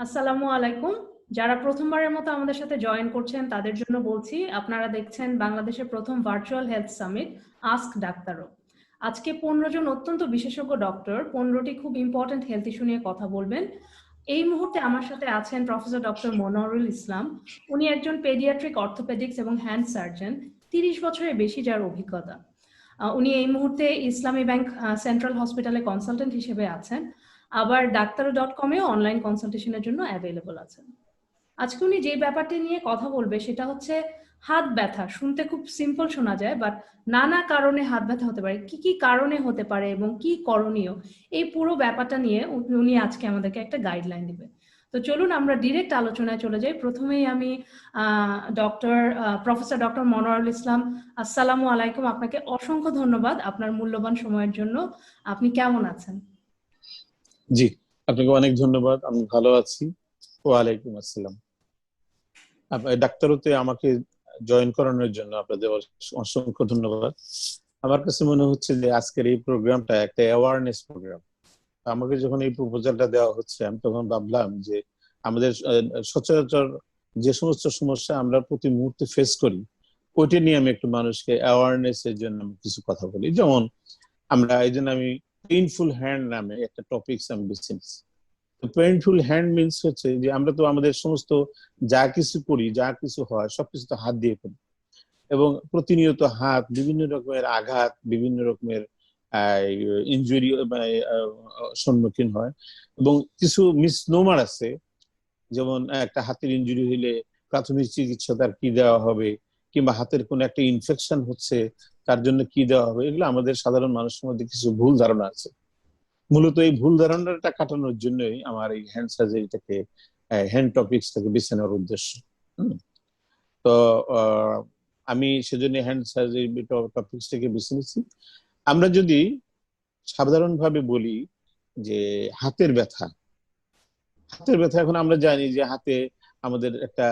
আসসালামু আলাইকুম। যারা প্রথমবারের মতো আমাদের সাথে জয়েন করছেন তাদের জন্য বলছি, আপনারা দেখছেন বাংলাদেশের প্রথম ভার্চুয়াল হেলথ সামিট আস্ক ডাক্তারও। আজকে 15 জন অত্যন্ত বিশেষজ্ঞ ডক্টর 15টি খুব ইম্পর্টেন্ট হেলথ ইস্যু নিয়ে কথা বলবেন। এই মুহূর্তে আমার সাথে আছেন প্রফেসর ডক্টর মনোয়ারুল ইসলাম। উনি একজন পেডিয়াট্রিক অর্থোপেডিক্স এবং হ্যান্ড সার্জন, 30 বছরের বেশি যার অভিজ্ঞতা। উনি এই মুহূর্তে ইসলামী ব্যাংক সেন্ট্রাল হসপিটালে কনসালটেন্ট হিসেবে আছেন, আবার ডাক্তারো.কমেও অনলাইন কনসালটেশনের জন্য অ্যাভেলেবল আছেন। আজকে উনি যে ব্যাপারটি নিয়ে কথা বলবে সেটা হচ্ছে হাত ব্যথা। শুনতে খুব সিম্পল শোনা যায়, বাট নানা কারণে হাত ব্যথা হতে পারে, কি কি কারণে হতে পারে এবং কি করণীয়, এই পুরো ব্যাপারটা নিয়ে উনি আজকে আমাদেরকে একটা গাইডলাইন দিবে। তো চলুন আমরা ডিরেক্ট আলোচনায় চলে যাই। প্রথমেই আমি প্রফেসর ডক্টর মনোয়ারুল ইসলাম, আসসালামু আলাইকুম। আপনাকে অসংখ্য ধন্যবাদ আপনার মূল্যবান সময়ের জন্য। আপনি কেমন আছেন? জি, আপনাকে অনেক ধন্যবাদ। আমি ভালো আছি। ওয়ালাইকুম আসসালাম। ডাক্তারতে আমাকে জয়েন করানোর জন্য আপনাদের অসংখ্য ধন্যবাদ। আমার কাছে মনে হচ্ছে যে আজকের এই প্রোগ্রামটা একটা অ্যাওয়ারনেস প্রোগ্রাম। আমাকে যখন এই প্রপোজালটা দেওয়া হচ্ছে, আমি তখন ভাবলাম যে আমাদের সচরাচর যে সমস্ত সমস্যা আমরা প্রতি মুহূর্তে ফেস করি, ওইটা নিয়ে আমি একটু মানুষকে অ্যাওয়ারনেস এর জন্য কিছু কথা বলি। যেমন এই জন্য আমি পেইনফুল হ্যান্ড নামে একটা টপিকস আমি বেছে নিচ্ছি। পেইনফুল হ্যান্ড মিনস হচ্ছে যে আমরা তো আমাদের সমস্ত যা কিছু করি, যা কিছু হয়, সবকিছু তো হাত দিয়ে করি, এবং প্রতিনিয়ত হাত বিভিন্ন রকমের আঘাত, বিভিন্ন রকমের ইনজুরি সম্মুখীন হয়। এবং কিছু মিসনোমার আছে, যেমন একটা হাতের ইনজুরি হইলে প্রাথমিক চিকিৎসা তার কি দেওয়া হবে, কিংবা হাতের কোনো একটা ইনফেকশন হচ্ছে তার জন্য কি দেওয়া হবে, এগুলো আমাদের সাধারণ মানুষের মধ্যে কিছু ভুল ধারণা আছে। মূলত এই ভুল ধারণাটা কাটানোর জন্যই আমার এই হ্যান্ড সার্জারিটাকে, হ্যান্ড টপিক্সটাকে বেছে নেওয়ার উদ্দেশ্য। তো আমি সেজন্য হ্যান্ড সার্জারি টপিক্সটাকে বেছে নিচ্ছি। আমরা যদি সাধারণভাবে বলি যে হাতের ব্যথা, এখন আমরা জানি যে হাতে আমাদের একটা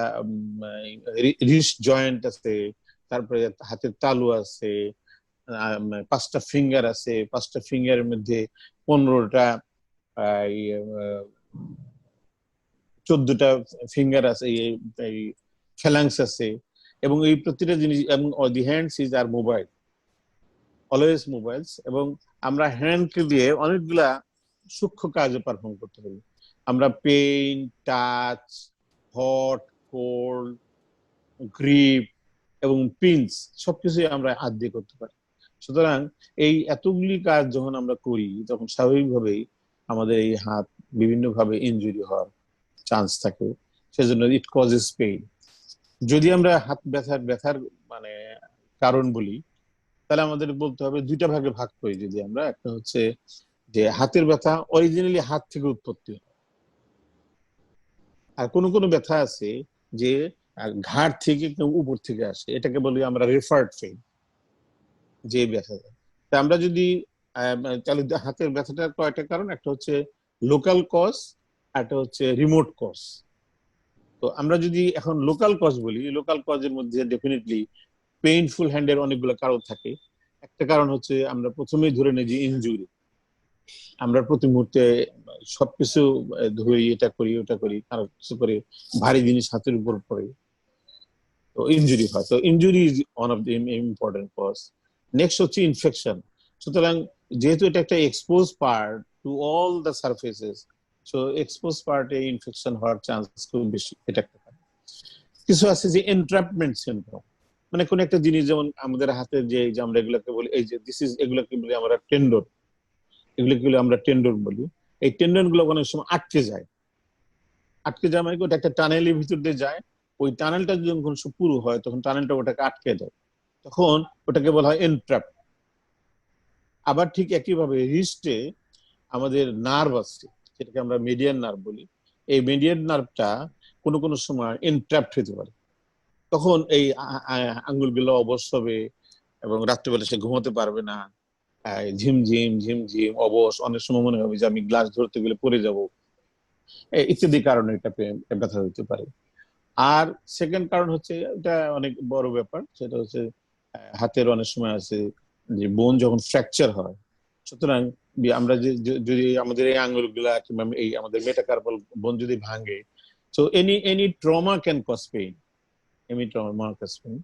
রিস্ট জয়েন্ট আছে, তারপরে হাতের তালু আছে, 5টা ফিঙ্গার আছে, 5টা ফিঙ্গারের মধ্যে 15টা 14টা ফিঙ্গার আছে, এই ফ্যালাংস আছে। এবং এই প্রতিটা জিনিস, এবং the hands is are mobile, always mobiles. এবং আমরা হ্যান্ডকে দিয়ে অনেকগুলা সূক্ষ্ম কাজও পারফর্ম করতে পারি। আমরা pain, touch, hot, cold, grip এবং পিঞ্চ সবকিছুই আমরা হাত দিয়ে করতে পারি। সুতরাং এই এতগুলি কাজ যখন আমরা করি, তখন স্বাভাবিকভাবেই আমাদের এই হাত বিভিন্নভাবে ইনজুরি হওয়ার চান্স থাকে। সেজন্য ইট কজেস পেইন। যদি আমরা হাত ব্যথার মানে কারণ বলি, তাহলে আমাদের বলতে হবে দুইটা ভাগে ভাগ করি। যদি আমরা, একটা হচ্ছে যে হাতের ব্যথা অরিজিনালি হাত থেকে উৎপত্তি হয়, আর কোন কোন ব্যথা আছে যে ঘাড় থেকে উপর থেকে আসে, এটাকে বলি আমরা রেফার্ড পেইন, যে ব্যথা। তা আমরা যদি তাহলে হাতের ব্যথাটার কয়টা কারণ, একটা হচ্ছে লোকাল কজ, একটা হচ্ছে রিমোট কজ। তো আমরা যদি এখন লোকাল কজ বলি, লোকাল কজের মধ্যে ডেফিনেটলি পেইনফুল হ্যান্ডের অনেকগুলো কারণ থাকে। একটা কারণ হচ্ছে আমরা প্রথমেই ধরে নিই যে ইনজুরি। আমরা প্রতি মুহূর্তে সবকিছু ধরি, এটা করি ওটা করি, আর কিছু করে ভারী জিনিস হাতের উপর পড়ে, তো ইনজুরি হয়। তো injury is one of the important cause. Next হচ্ছে ইনফেকশন। সুতরাং যেহেতু এটা একটা expose part to all the surfaces, so expose পার্টে ইনফেকশন হওয়ার চান্স খুব বেশি। এটা একটা কারণ। কিছু আছে যে এনট্র্যাপমেন্ট সিনড্রোম, মানে কোন একটা জিনিস, যেমন আমাদের হাতে যে আমরা এগুলোকে বলি, এই যে দিস ইজ, এগুলোকে বলি আমরা টেন্ডন, এগুলোকে বলি আমরা টেন্ডন বলি। এই টেন্ডন গুলো অনেক সময় আটকে যায়। মানে ওটা একটা টানেলের ভিতর দিয়ে যায়। ওই টানেলটা যখন পুরো হয়, তখন টানেলটা ওটাকে আটকে দেয়, তখন ওটাকে বলা হয় এনট্র্যাপ। আবার ঠিক একইভাবে রিস্টে আমাদের নার্ভ আছে, যেটাকে আমরা মিডিয়ান নার্ভ বলি। এই মিডিয়ান নার্ভটা কোনো কোনো সময় এনট্র্যাপড হতে পারে, তখন এই আঙ্গুলগুলো অবশ হবে এবং রাত্রিবেলা সে ঘুমাতে পারবে না, ঝিমঝিম ঝিমঝিম অবশ, অনেক সময় মনে হবে যে আমি গ্লাস ধরতে গেলে পড়ে যাব, ইত্যাদি কারণে এটা ব্যথা হতে পারে। আর সেকেন্ড কারণ হচ্ছে, এটা অনেক বড় ব্যাপার, সেটা হচ্ছে হাতের অনেক সময় আছে যে বোন যখন ফ্র্যাকচার হয়, সুতরাং আমরা যদি আমাদের এই আঙ্গুলগুলা কিংবা এই আমাদের মেটাকার্পাল বোন যদি ভাঙে, so any trauma can cause pain, any trauma cause pain.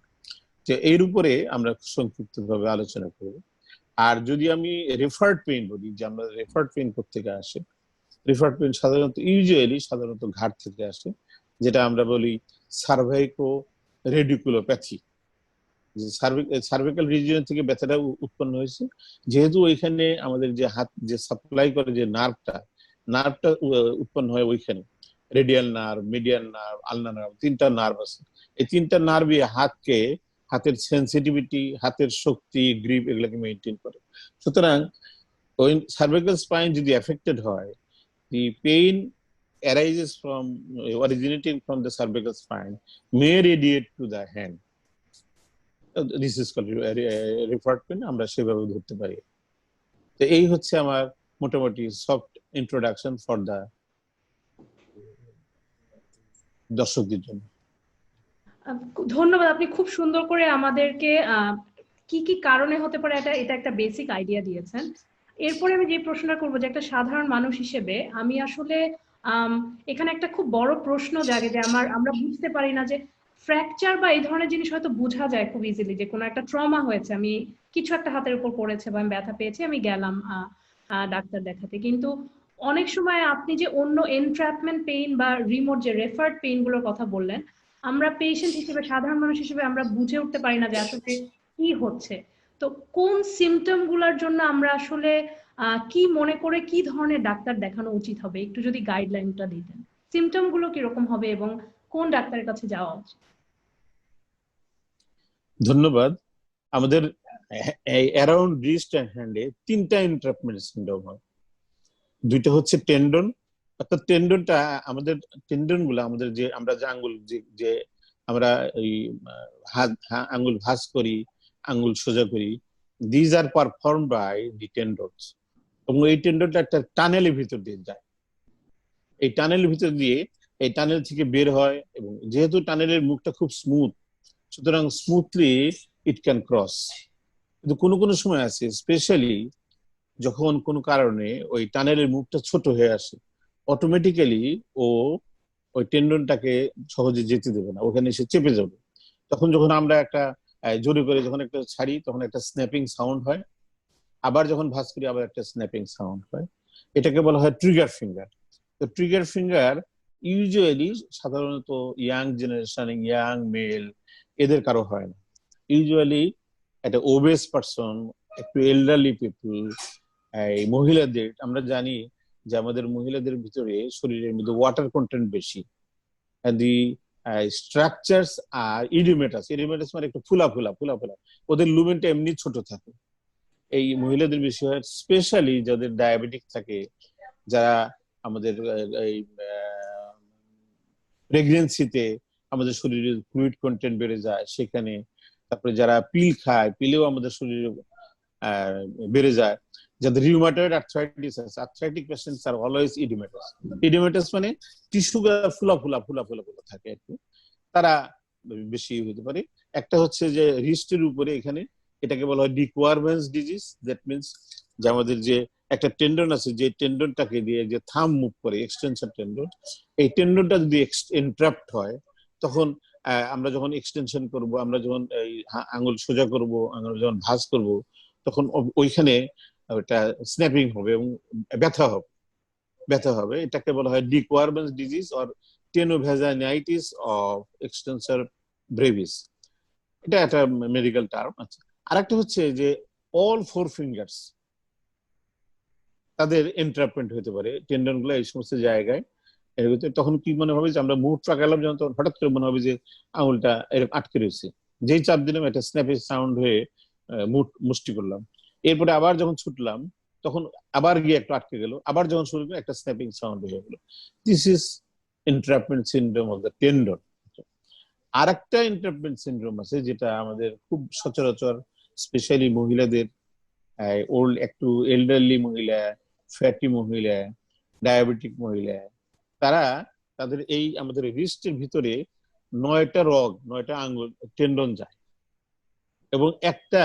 তো এর উপরে আমরা সংক্ষিপ্ত ভাবে আলোচনা করব। আর যদি আমি রেফার্ড পেইন বলি, যে আমরা রেফার্ড পেইন কোত্থেকে আসে, রেফার্ড পেইন সাধারণত ঘাড় থেকে আসে, যেটা আমরা বলি সার্ভাইকো রেডিকুলোপ্যাথি। সার্ভিক্যাল রিজিয়ন থেকে ব্যথাটা উৎপন্ন হয়েছে, যেহেতু ওইখানে আমাদের যে হাত যে সাপ্লাই করে যে নার্ভটা উৎপন্ন হয় ওইখানে, রেডিয়াল নার্ভ, মিডিয়াল নার্ভ, আলনা নার্ভ, তিনটা নার্ভ আছে। এই তিনটা নার্ভই হাতের সেন্সিটিভিটি, হাতের শক্তি, গ্রিপ এগুলোকে মেনটেন করে। সুতরাং ওই সার্ভিক্যাল স্পাইন যদি এফেক্টেড হয়, the pain arises from originating from the cervical spine may radiate to the hand. This is called referred pain, আমরা সেভাবে ধরতে পারি। তো এই হচ্ছে আমার মোটামুটি সফট ইন্ট্রোডাকশন ফর দা দর্শকদের জন্য। ধন্যবাদ, আপনি খুব সুন্দর করে আমাদেরকে কি কি কারণে হতে পারে এটা একটা বেসিক আইডিয়া দিয়েছেন। এরপরে আমি যে প্রশ্নটা করবো, যে একটা সাধারণ মানুষ হিসেবে আমি আসলে এখানে একটা খুব বড় প্রশ্ন জাগে যে আমরা বুঝতে পারি না যে ফ্র্যাকচার বা এই ধরনের জিনিস হয়তো বোঝা যায় খুব ইজিলি, যে কোনো একটা ট্রমা হয়েছে, আমি কিছু একটা হাতের উপর পড়েছে বা আমি ব্যথা পেয়েছি, আমি গেলাম ডাক্তার দেখাতে। কিন্তু অনেক সময় আপনি যে অন্য এনট্র্যাপমেন্ট পেইন বা রিমোট যে রেফার্ড পেইন গুলোর কথা বললেন, আমরা পেশেন্ট হিসেবে, সাধারণ মানুষ হিসেবে আমরা বুঝে উঠতে পারি না যে আসলে কি হচ্ছে। তো কোন সিমটম গুলার জন্য আমরা আসলে কি মনে করে কি ধরনের ডাক্তার দেখানো উচিত হবে, একটু যদি গাইডলাইনটা দিতেন। সিমটম গুলো কিরকম হবে এবং কোন ডাক্তারের কাছে যাওয়া উচিত? ধন্যবাদ। আমাদের অ্যারাউন্ড রিস্ট এন্ড হ্যান্ডে তিনটা এনট্রাপমেন্ট সিনড্রোম হয়। দুইটা হচ্ছে টেন্ডন, অর্থাৎ টেন্ডনটা আমাদের আমাদের যে আমরা যে আঙ্গুল যে আমরা এই আঙ্গুল ভাঁজ করি, আঙ্গুল সোজা করি, these are perform by the tendons. এবং এই টেন্ডনটা একটা টানেলের ভিতর দিয়ে যায়। এই টানেলের ভিতর দিয়ে এই টানেল থেকে বের হয়, এবং যেহেতু টানেলের মুখটা খুব স্মুথ, সুতরাং স্মুথলি ইট ক্যান ক্রস। কিন্তু কোনো কোনো সময় আছে, স্পেশালি যখন কোনো কারণে ওই টানেলের মুখটা ছোট হয়ে আসে, অটোমেটিক্যালি ও ওই টেন্ডনটাকে সহজে যেতে দেবে না, ওখানে এসে চেপে যাবে। তখন যখন আমরা একটা জোরে করে যখন একটা ছাড়ি, তখন একটা স্ন্যাপিং সাউন্ড হয়, আবার যখন ভাঁজ করি আবার একটা স্ন্যাপিং সাউন্ড হয়। এটাকে বলা হয় ট্রিগার ফিঙ্গার। তো ট্রিগার ফিঙ্গার ইউজুয়ালি সাধারণত ইয়াং জেনারেশন, ইয়াং মেল, এদের কারো হয় না। ইউজুয়ালি একটা ওবেস পারসন, একটু এল্ডারলি পিপল, এই মহিলাদের, আমরা জানি যে আমাদের মহিলাদের ভিতরে শরীরের মধ্যে ওয়াটার কন্টেন্ট বেশি, দি স্ট্রাকচারস আর ইডিমেটাস মানে একটু ফুলা ফুলা ফুলা ফুলা, ওদের লুমেনটা এমনি ছোট থাকে। এই মহিলাদের বেশি হয়, স্পেশালি যাদের ডায়াবেটিক থাকে, যারা আমাদের এই প্রেগনেন্সিতে আমাদের শরীরে ফ্লুইড কন্টেন্ট বেড়ে যায় সেখানে, তারপরে যারা পিল খায়, পিলেও আমাদের শরীরে বেড়ে যায়, যাদের রিউমাটয়েড আর্থ্রাইটিস আছে, arthritic patients are always oedematous. Oedematous মানে টিস্যুগুলো ফুলা ফুলা ফুলা ফুলা ফুলা থাকে আর কি, তারা বেশি হতে পারে। একটা হচ্ছে যে রিস্টের উপরে, এখানে এটাকে বলা হয় ডিকোয়ারভেন্স ডিজিজ। দ্যাট মিনস যে আমাদের যে একটা টেন্ডন আছে, যে টেন্ডনটাকে দিয়ে যে থাম মুভ করে, এক্সটেনশন টেন্ডন, এই টেন্ডনটা যদি এন্ট্রাপ্ট হয়, তখন আমরা যখন এক্সটেনশন করব, আমরা যখন এই আঙুল সোজা করব, আঙুল যখন ভাঁজ করব, তখন ওইখানে ওটা স্ন্যাপিং হবে এবং ব্যথা হবে। এটাকে বলা হয় de Quervain's disease or tenovaginitis of extensor brevis. এটা একটা মেডিকেল টার্ম। আচ্ছা, আরেকটা হচ্ছে যে অল ফোর ফিঙ্গার্স, তাদের এন্ট্রাপমেন্ট হতে পারে টেন্ডন গুলো এই সমস্ত জায়গায়। তখন কি মনে হবে যে আমরা মুভ টাকালাম, যখন তখন হঠাৎ করে মনে হবে যে আঙুলটা এরকম আটকে রয়েছে, যেই চাপ দিলাম একটা স্ন্যাপি সাউন্ড হয়ে মুষ্টি করলাম, এরপরে আবার যখন ছুটলাম তখন আবার গিয়ে একটু আটকে গেল, আবার যখন শুরু করলাম একটা স্ন্যাপিং সাউন্ড হয়ে গেল। This is entrapment syndrome of the tendon. আর একটা এন্ট্রাপমেন্ট সিনড্রোম আছে যেটা আমাদের খুব সচরাচর, স্পেশালি মহিলাদের, একটু এল্ডারলি মহিলা, ফ্যাটি মহিলা, ডায়াবেটিক মহিলা, তারা তাদের এই আমাদের রিস্টের ভিতরে 9টা আঙ্গুল টেন্ডন যায় এবং একটা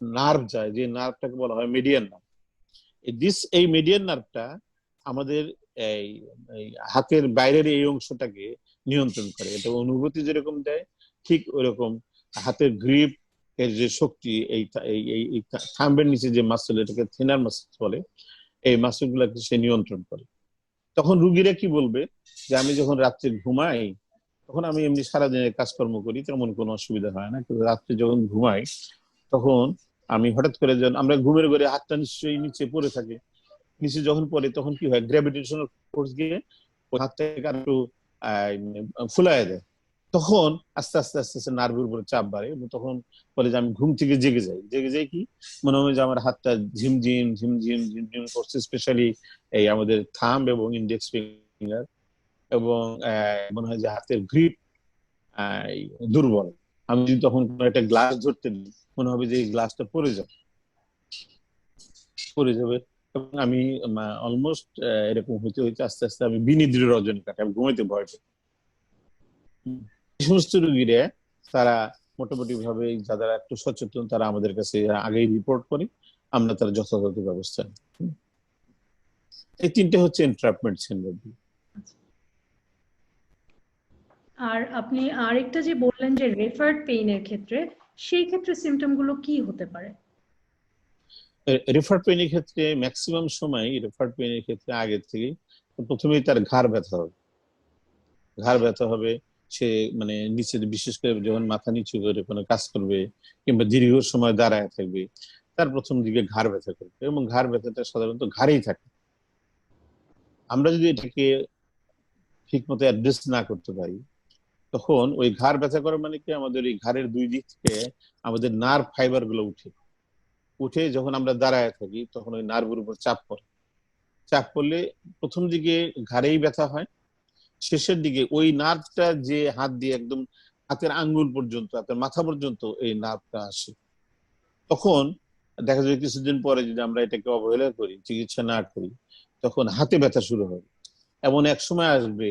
নার্ভ যায়, যে নার্ভটাকে বলা হয় মিডিয়ান নার্ভ। এই মিডিয়ান নার্ভটা আমাদের এই এই হাতের বাইরের এই অংশটাকে নিয়ন্ত্রণ করে। এটা অনুভূতি যেরকম দেয় ঠিক ওইরকম হাতের গ্রিপ এর যে শক্তি, এই থাম্বের নিচে যে মাসল, এটাকে থিনার মাসল বলে, এই মাসল গুলাকে সে নিয়ন্ত্রণ করে। তখন রুগীরা কি বলবে যে আমি যখন রাত্রে ঘুমাই তখন আমি এমনি সারাদিনের কাজকর্ম করি, তেমন কোনো অসুবিধা হয় না, কিন্তু রাত্রে যখন ঘুমাই তখন আমি হঠাৎ করে যখন আমরা ঘুমের ঘরে হাতটা নিশ্চয়ই নিচে পড়ে থাকে, নিচে যখন পড়ে তখন কি হয়, গ্র্যাভিটেশনাল ফোর্স গিয়ে ওই হাতটাকে একটু ফুলায় দেয়। তখন আস্তে আস্তে আস্তে আস্তে নার্ভের উপরে চাপ বাড়ে এবং তখন বলে যে আমি ঘুম থেকে জেগে যাই। জেগে যাই কি মনে হয় যে আমার হাতটা ঝিমঝিম ঝিমঝিম ঝিমঝিম করছে, স্পেশালি এই আমাদের থাম্ব এবং ইন্ডেক্স ফিঙ্গার, এবং মনে হয় যে হাতের গ্রিপ দুর্বল। আমি যদি তখন কোনো একটা গ্লাস ধরতে নিই মনে হবে যে এই গ্লাসটা পড়ে যাবে, এবং আমি অলমোস্ট এরকম হইতে হইতে আস্তে আস্তে আমি বিনিদ্র রজনী কাটে, আমি ঘুমাইতে ভয় পাই। এই সমস্ত রোগীরা তারা মোটামুটি ভাবে যারা একটু সচেতন তারা আমাদের কাছে আগেই রিপোর্ট করে, আমরা তার যথাযথ ব্যবস্থা নিই। এই তিনটে হচ্ছে এনট্র্যাপমেন্ট সিনড্রোম। আর আপনি আরেকটা যে বললেন যে রেফার্ড পেইনের ক্ষেত্রে, সেই ক্ষেত্রে সিমটম গুলো কি হতে পারে? রেফার্ড পেইনের ক্ষেত্রে ম্যাক্সিমাম সময় রেফার্ড পেইনের ক্ষেত্রে আগের থেকে প্রথমেই তার ঘাড় ব্যথা হবে। ঘাড় ব্যথা হবে, সে মানে নিচে বিশেষ করে যখন মাথা নিচু করে কোনো কাজ করবে কিংবা দীর্ঘ সময় দাঁড়ায় থাকবে, তার প্রথম দিকে ঘাড় ব্যথা করবে, এবং ঘাড় ব্যথাটা সাধারণত ঘাড়েই থাকে। আমরা যদি এটাকে ঠিক মতো অ্যাড্রেস না করতে পারি তখন ওই ঘাড় ব্যথা করে মানে কি আমাদের এই ঘাড়ের দুই দিক থেকে আমাদের নার্ভ ফাইবার গুলো উঠে যখন আমরা দাঁড়ায় থাকি তখন ওই নার্ভের উপর চাপ পড়লে প্রথম দিকে ঘাড়েই ব্যথা হয়, শেষের দিকে ওই নার্ভটা যে হাত দিয়ে একদম হাতের আঙ্গুল পর্যন্ত, হাতের মাথা পর্যন্ত এই নার্ভটা আসে। তখন দেখা যায় কিছুদিন পরে যদি আমরা এটাকে অবহেলা করি, চিকিৎসা না করি, তখন হাতে ব্যথা শুরু হবে। এমন এক সময় আসবে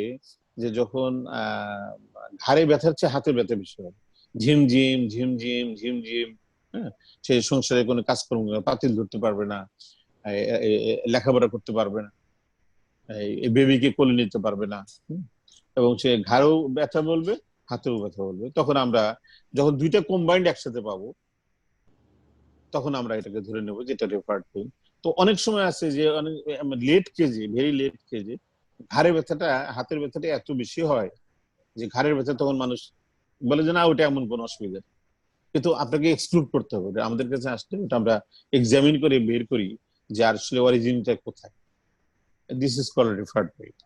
যে যখন ঘাড়ে ব্যথার চেয়ে হাতে ব্যথা বেশি হবে, ঝিমঝিম ঝিমঝিম ঝিমঝিম। হ্যাঁ, সে সংসারে কোনো কাজকর্ম পাতিল ধরতে পারবে না, লেখাপড়া করতে পারবে না, এই বেবিকে কোলে নিতে পারবে না, এবং সে ঘাড়েও ব্যথা বলবে, হাতেও ব্যথা বলবে। তখন আমরা যখন দুইটা কম্বাইন্ড একসাথে পাবো তখন আমরা এটাকে ধরে নেবো যেটা রেফার্ড পেইন। তো অনেক সময় আছে যে অনেক লেট কেজে, ভেরি লেট কেজে ঘাড়ের ব্যথাটা, হাতের ব্যথাটা এত বেশি হয় যে ঘাড়ের ব্যথা তখন মানুষ বলে যে না ওটা এমন কোনো অসুবিধা, কিন্তু আপনাকে এক্সক্লুড করতে হবে। আমাদের কাছে আসলে ওটা আমরা এক্সামিন করে বের করি যে আসলে অরিজিনটা কোথায়। This is called referred pain.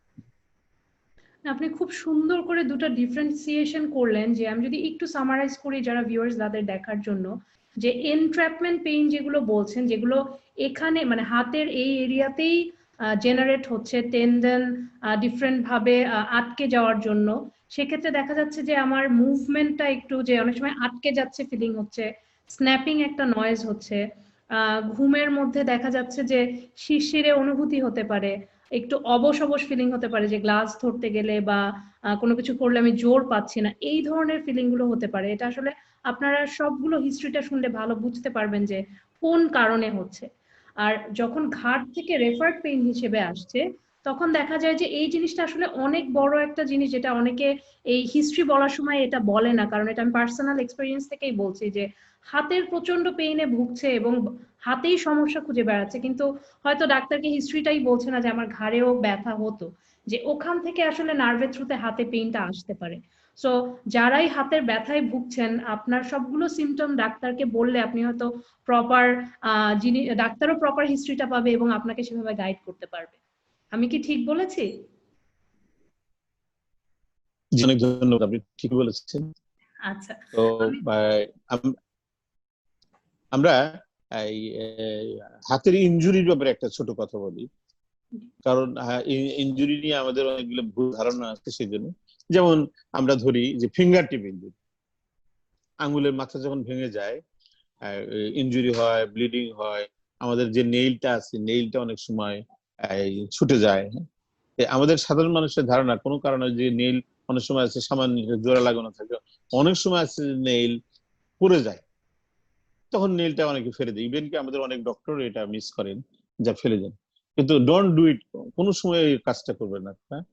আপনি খুব সুন্দর করে দুটো ডিফারেন্সিয়েশন করলেন, যে আমি যদি একটু সামারাইজ করি যারা ভিউয়ার্স তাদের দেখার জন্য, যে এনট্র্যাপমেন্ট পেইন যেগুলো বলছেন, যেগুলো এখানে মানে হাতের এই এরিয়াতেই জেনারেট হচ্ছে টেন্ডন ডিফারেন্ট ভাবে আটকে যাওয়ার জন্য, সেক্ষেত্রে দেখা যাচ্ছে যে আমার মুভমেন্টটা একটু, যে অনেক সময় আটকে যাচ্ছে ফিলিং হচ্ছে, স্ন্যাপিং একটা নয়েজ হচ্ছে, ঘুমের মধ্যে দেখা যাচ্ছে যে শিরশিরে অনুভূতি হতে পারে, একটু অবশ অবশ ফিলিং হতে পারে, যে গ্লাস ধরতে গেলে বা কোনো কিছু করলে আমি জোর পাচ্ছি না, এই ধরনের ফিলিং গুলো হতে পারে। এটা আসলে আপনারা সবগুলো হিস্ট্রিটা শুনলে ভালো বুঝতে পারবেন যে কোন কারণে হচ্ছে। আর যখন ঘাট থেকে রেফার্ড পেইন হিসেবে আসছে, তখন দেখা যায় যে এই জিনিসটা আসলে অনেক বড় একটা জিনিস, যেটা অনেকে এই হিস্ট্রি বলার সময় এটা বলে না, কারণ এটা আমি পার্সোনাল এক্সপিরিয়েন্স থেকেই বলছি, যে হাতের প্রচন্ড পেইনে ভুগছে এবং হাতেই সমস্যা খুঁজে বেড়াচ্ছে, কিন্তু হয়তো ডাক্তারকে হিস্ট্রিটাই বলছে না যে আমার ঘাড়েও ব্যথা হতো, যে ওখান থেকে আসলে নার্ভের থ্রুতে হাতে পেইনটা আসতে পারে। সো যারাই হাতের ব্যথায় ভুগছেন, আপনার সবগুলো সিমটম ডাক্তারকে বললে আপনি হয়তো প্রপার যিনি ডাক্তারও প্রপার হিস্ট্রিটা পাবে এবং আপনাকে সেভাবে গাইড করতে পারবে। আমি কি ঠিক বলেছি? অনেক ধন্যবাদ, আপনি ঠিক বলেছেন। আচ্ছা, তো আমরা এই হাতের ইনজুরির ব্যাপারে একটা ছোট কথা বলি, কারণ ইনজুরি নিয়ে আমাদের অনেকগুলো ভুল ধারণা আছে। সেই জন্য যেমন আমরা ধরি যে ফিঙ্গার টিপ ইনজুরি, আঙ্গুলের মাথা যখন ভেঙে যায় ইনজুরি হয়, ব্লিডিং হয়, আমাদের যে নেইলটা আছে নেইলটা অনেক সময় ছুটে যায়। আমাদের সাধারণ মানুষের ধারণা কোনো কারণে যে নেইল অনেক সময় আছে সামান্য জোড়া লাগানো থাকে, অনেক সময় আছে নেইল পড়ে যায়, তখন নেইলটা অনেকে ফেলে দেয়। ইভেন কি আমাদের অনেক ডক্টর এটা মিস করেন যা ফেলে দেন, কিন্তু ডোন্ট ডু ইট, কোনো সময় এই কাজটা করবেন না। হ্যাঁ,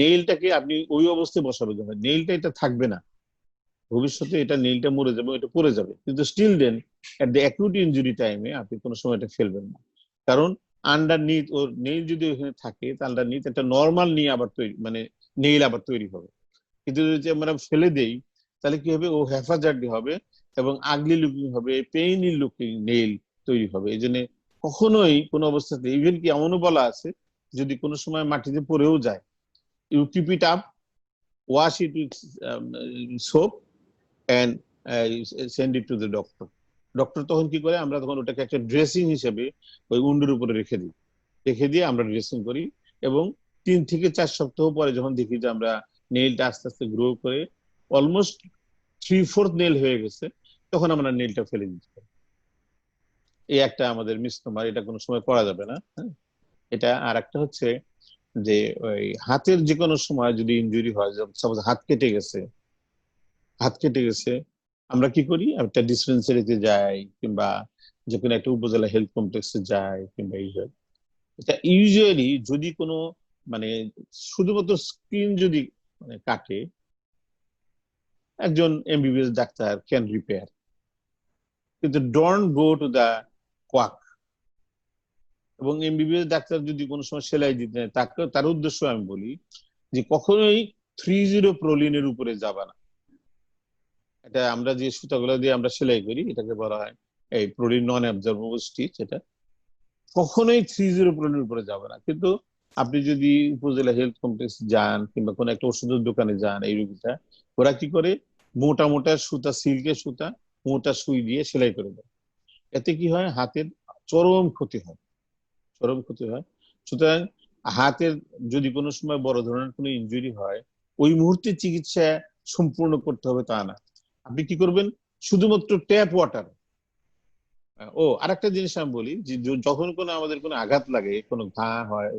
নেইলটাকে আপনি ওই অবস্থায় বসাবেন, নেইলটা এটা থাকবে না, ভবিষ্যতে এটা নেইলটা মরে যাবে, এটা পড়ে যাবে, কিন্তু still then at the acute injury টাইমে আপনি কোনো সময় এটা ফেলবেন না। কারণ আন্ডারনিথ ওর নেইল যদি ওখানে থাকে, তাহলে আন্ডারনিথ একটা নর্মাল নিয়ে আবার তৈরি, মানে নেইল আবার তৈরি হবে। কিন্তু যদি আমরা ফেলে দেই, তাহলে কি হবে, ও হ্যাফাজার্ডি হবে এবং আগলি লুকিং হবে, পেইনি লুকিং নেইল তৈরি হবে। এই জন্য কখনোই কোনো অবস্থাতে, ইভেন কি এমনও বলা আছে, যদি কোনো সময় মাটিতে পড়েও যায়, you keep it up, wash it with soap and send it to the doctor. Doctor তখন কি করে, আমরা তখন ওটাকে একটা ড্রেসিং হিসেবে ওই উন্ডের উপরে রেখে দিই, রেখে দিয়ে আমরা ড্রেসিং করি, এবং 3 থেকে 4 সপ্তাহ পরে যখন দেখি যে আমরা নেইলটা আস্তে আস্তে গ্রো করে অলমোস্ট 3/4 নেইল হয়ে গেছে, তখন আমরা নেইলটা ফেলে দিতে পারি। এই একটা আমাদের মিসনোমার, এটা কোনো সময় করা যাবে না। হ্যাঁ, এটা। আর একটা হচ্ছে যে ওই হাতের যে কোনো সময় যদি ইনজুরি হয়, সাপোজ হাত কেটে গেছে, হাত কেটে গেছে, আমরা কি করি, একটা ডিসপেন্সারিতে যাই, কিংবা যে কোনো একটা উপজেলা হেলথ কমপ্লেক্সে যাই, কিংবা এই হয়। এটা ইউজুয়ালি যদি কোনো মানে শুধুমাত্র স্কিন যদি মানে কাটে, একজন এমবিবিএস ডাক্তার ক্যান রিপেয়ার, কিন্তু don't go to the quack. এবং এমবিবিএস ডাক্তার যদি কোনো সময় সেলাই দিতে নেয়, তাকে, তার উদ্দেশ্য আমি বলি যে কখনোই 30 প্রোলিনের উপরে যাবা না। এটা আমরা যে সুতাগুলো দিয়ে আমরা সেলাই করি, এটাকে বলা হয় এই প্রোলিন নন অ্যাবজর্বেবল স্টিচ। এটা কখনোই 30 প্রোলিনের উপরে যাবে না। কিন্তু আপনি যদি উপজেলা হেলথ কমপ্লেক্স যান, কিংবা কোনো একটা ওষুধের দোকানে যান, এই রোগীটা, ওরা কি করে, মোটা মোটা সুতা, সিল্কের সুতা, মোটা সুই দিয়ে সেলাই করে দেয়। এতে কি হয়, হাতের চরম ক্ষতি হয়, চরম ক্ষতি হয়। সুতরাং হাতের যদি কোনো সময় বড় ধরনের কোনো ইনজুরি হয়, ওই মুহূর্তে চিকিৎসা সম্পূর্ণ করতে হবে তা না। আপনি কি করবেন, শুধুমাত্র ট্যাপ ওয়াটার। ও আরেকটা জিনিস আমি বলি, যে যখন কোনো আমাদের কোনো আঘাত লাগে, কোনো ঘা হয়,